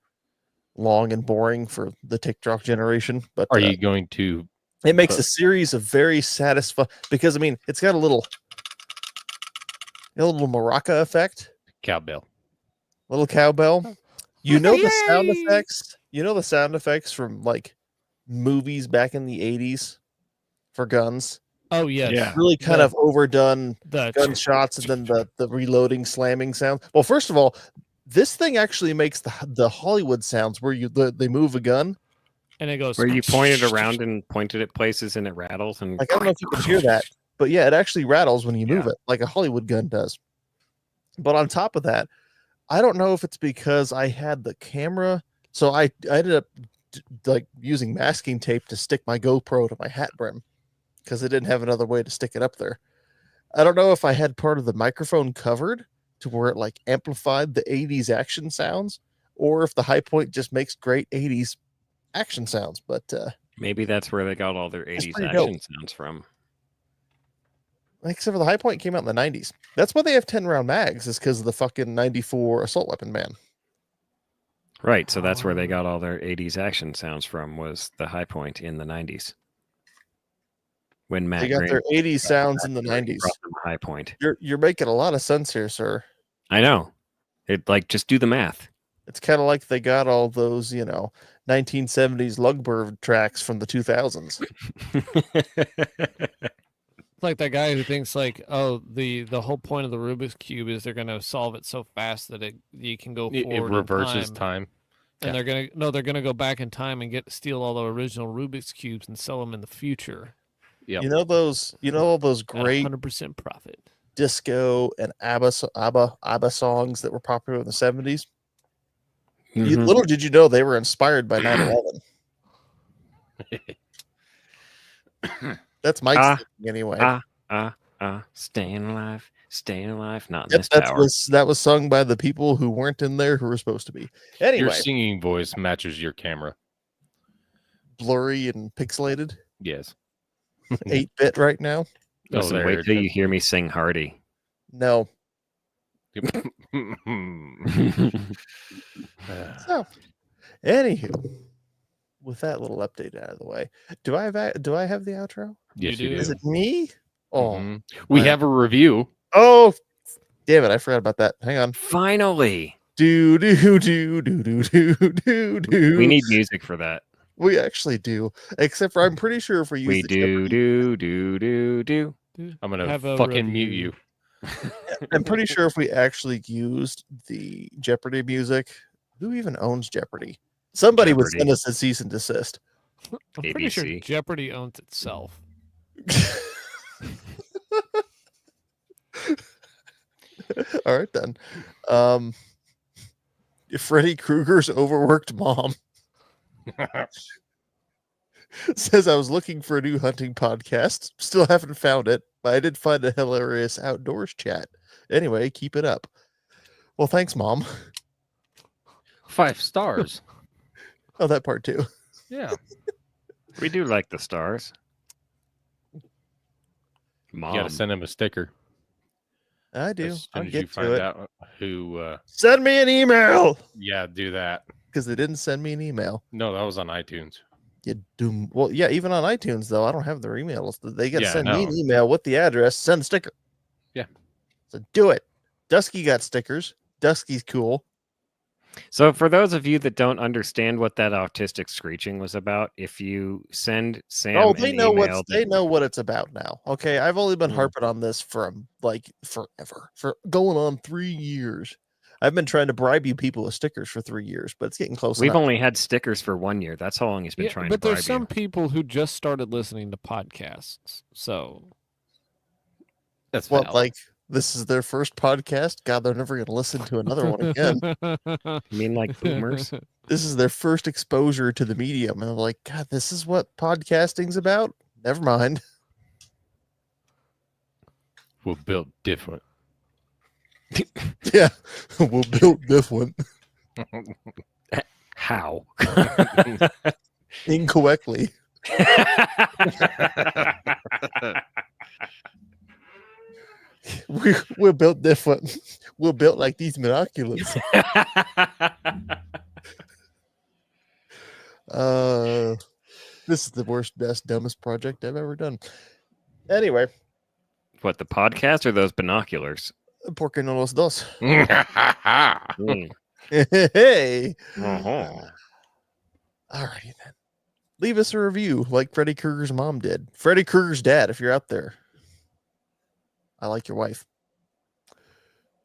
long and boring for the TikTok generation. But
Are you going to?
it makes a series of very satisfying, because I mean it's got a little maraca effect,
Cowbell.
little cowbell. You know the sound
Yay!
effects. You know the sound effects from like movies back in the 80s for guns.
Oh yes.
Yeah.
Really kind
The-
of overdone
The
gunshots and then the reloading slamming sound. Well, first of all, this thing actually makes the Hollywood sounds where they move a gun.
and it goes
Where you point it around and point it at places and it rattles and
Like I don't know if you can hear that, but yeah, it actually rattles when you move
Yeah.
it, like a Hollywood gun does. But on top of that, I don't know if it's because I had the camera, so I ended up like using masking tape to stick my GoPro to my hat brim because I didn't have another way to stick it up there. I don't know if I had part of the microphone covered to where it like amplified the 80s action sounds, or if the high point just makes great 80s action sounds. But
maybe that's where they got all their
That's
80s
pretty
action
dope.
sounds from.
except for the high point came out in the 90s. That's why they have 10 round mags, is because of the fucking 94 assault weapon ban.
Right, so that's where they got all their 80s action sounds from, was the high point in the 90s. When Matt
They got
Green
their 80s sounds in the 90s.
brought them high point.
You're making a lot of sense here, sir.
I know. It like just do the math.
It's kind of like they got all those, 1970s Lugbird tracks from the 2000s.
like that guy who thinks like, oh, the whole point of the Rubik's cube is they're gonna solve it so fast that you can go
It
forward.
reverses
in
time.
and they're gonna go back in time and steal all the original Rubik's cubes and sell them in the future.
Yep.
You know all those great
100% profit.
disco and ABBA songs that were popular in the 70s?
Mhm.
Little did you know they were inspired by 9/11. That's Mike's
Ah,
thinking anyway.
Staying alive, not in
Yep,
this tower.
that was sung by the people who weren't in there who were supposed to be.
Your
Anyway,
singing voice matches your camera.
blurry and pixelated,
Yes.
8-bit right now.
Listen,
there
wait
it
till you
is.
hear me sing Hardy.
No.
Uh,
So, anywho, with that little update out of the way, do I have the outro?
yes,
You
you
do.
do.
Is it me? Oh,
Mhm. We
Alright.
have a review.
oh, damn it! I forgot about that. Hang on.
Finally,
Do do do do do do do do.
we need music for that.
We actually do. Except for I'm pretty sure if we use
We
the
do
Jeopardy-
do.
I'm gonna
Have a
fucking mute
review.
you.
I'm pretty sure if we actually used the Jeopardy music, who even owns Jeopardy? Somebody would
Jeopardy.
send us a cease and desist.
I'm pretty sure
ABC.
Jeopardy owns itself.
All right then. Freddy Krueger's overworked mom says I was looking for a new hunting podcast. Still haven't found it, but I did find a hilarious outdoors chat. Anyway, keep it up. Well, thanks, Mom.
5 stars.
Oh, that part too.
Yeah.
We do like the stars.
You
Mom.
gotta send him a sticker.
I do.
As
I'll
soon as you
get to
find
it.
out who
Send me an email
yeah, do that.
because they didn't send me an email.
No, that was on iTunes.
You doom. Well, yeah, even on iTunes though, I don't have their emails. They got to
Yeah,
send me an
no.
email with the address. Send a sticker.
Yeah.
So do it. Dusky got stickers. Dusky's cool.
So, for those of you that don't understand what that autistic screeching was about, if you send Sam
Oh, they
an
know
email
they know what it's about now. Okay, I've only been harping on this for like forever, for going on 3 years. I've been trying to bribe you people with stickers for 3 years, but it's getting close.
We've
enough.
only had stickers for 1 year. That's how long he's been
Yeah,
trying
but
to bribe
there's some
you.
people who just started listening to podcasts. So
That's
What,
valid.
like this is their first podcast? God, they're never gonna listen to another one again.
You mean like boomers?
This is their first exposure to the medium, and I'm like, God, this is what podcasting's about. Never mind.
We're built different.
Yeah, we'll build different
How?
incorrectly. We're built different. We're built like these binoculars. This is the worst, best, dumbest project I've ever done. Anyway,
What, the podcast or those binoculars?
¿Por qué no los dos?
Mm.
Hey,
Uh-huh.
alrighty then. Leave us a review like Freddy Krueger's mom did. Freddy Krueger's dad, if you're out there. I like your wife.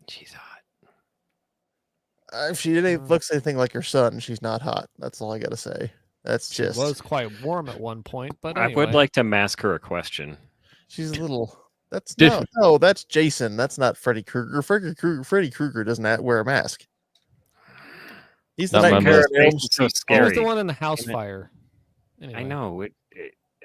She's hot.
If she didn't looks anything like her son, she's not hot. That's all I gotta say. That's
She
just
was quite warm at one point, but
I
anyway.
would like to ask her a question.
she's a little. That's
Did-
no, that's Jason. That's not Freddy Krueger. Freddy Krueger doesn't wear a mask. He's the
Not my
Nightmare
mask.
on Elm
It's so
Street.
He was
scary.
the one in the house
Damn it.
fire.
I
Anyway.
know.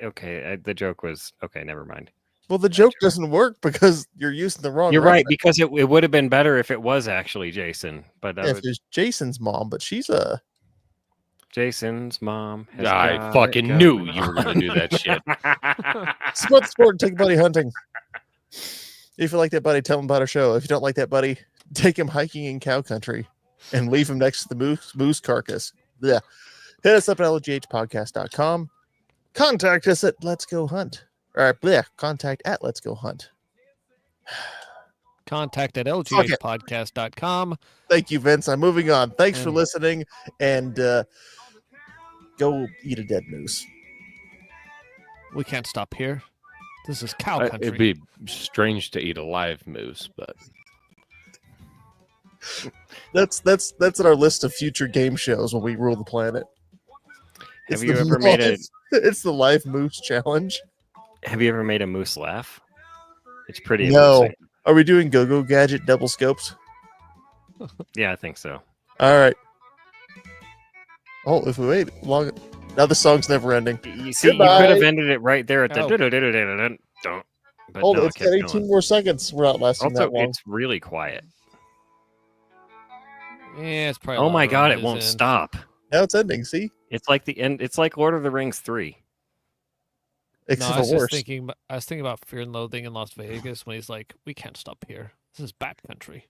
Okay, the joke was okay. Never mind.
Well, the joke doesn't work because you're using the wrong.
You're right,
reference.
because it would have been better if it was actually Jason. But
If there's Jason's mom, but she's a.
Jason's mom. has
I
got
fucking
it
knew
going
you were going to do that shit.
Split sport and take buddy hunting. If you like that buddy, tell him about our show. If you don't like that buddy, take him hiking in cow country and leave him next to the moose carcass. Yeah. Hit us up at lghpodcast.com. Contact us at Let's Go Hunt. All right, yeah, contact at Let's Go Hunt.
Contact at
Okay.
lghpodcast.com.
Thank you, Vince. I'm moving on. Thanks for
And-
listening, and go eat a dead moose.
We can't stop here. This is cow country.
It'd be strange to eat a live moose, but
That's on our list of future game shows when we rule the planet.
Have
It's
you
the
ever made a
It's the live moose challenge.
Have you ever made a moose laugh? It's pretty.
No.
amusing.
Are we doing Go-Go Gadget double scopes?
Yeah, I think so.
All right. Oh, if we wait long, now the song's never ending.
You see, you
Goodbye.
could have ended it right there at the.
Oh.
Don't. But
Hold
no,
it,
it
it's
kept
got 18
going.
more seconds. We're not lasting
Also,
that long.
it's really quiet.
Yeah, it's probably.
Oh my
longer
god,
on
it won't
his end.
stop.
Now it's ending. See,
It's like the end. It's like Lord of the Rings 3.
No,
except
I was
for
just
worse.
thinking. I was thinking about Fear and Loathing in Las Vegas when he's like, "We can't stop here. This is bat country."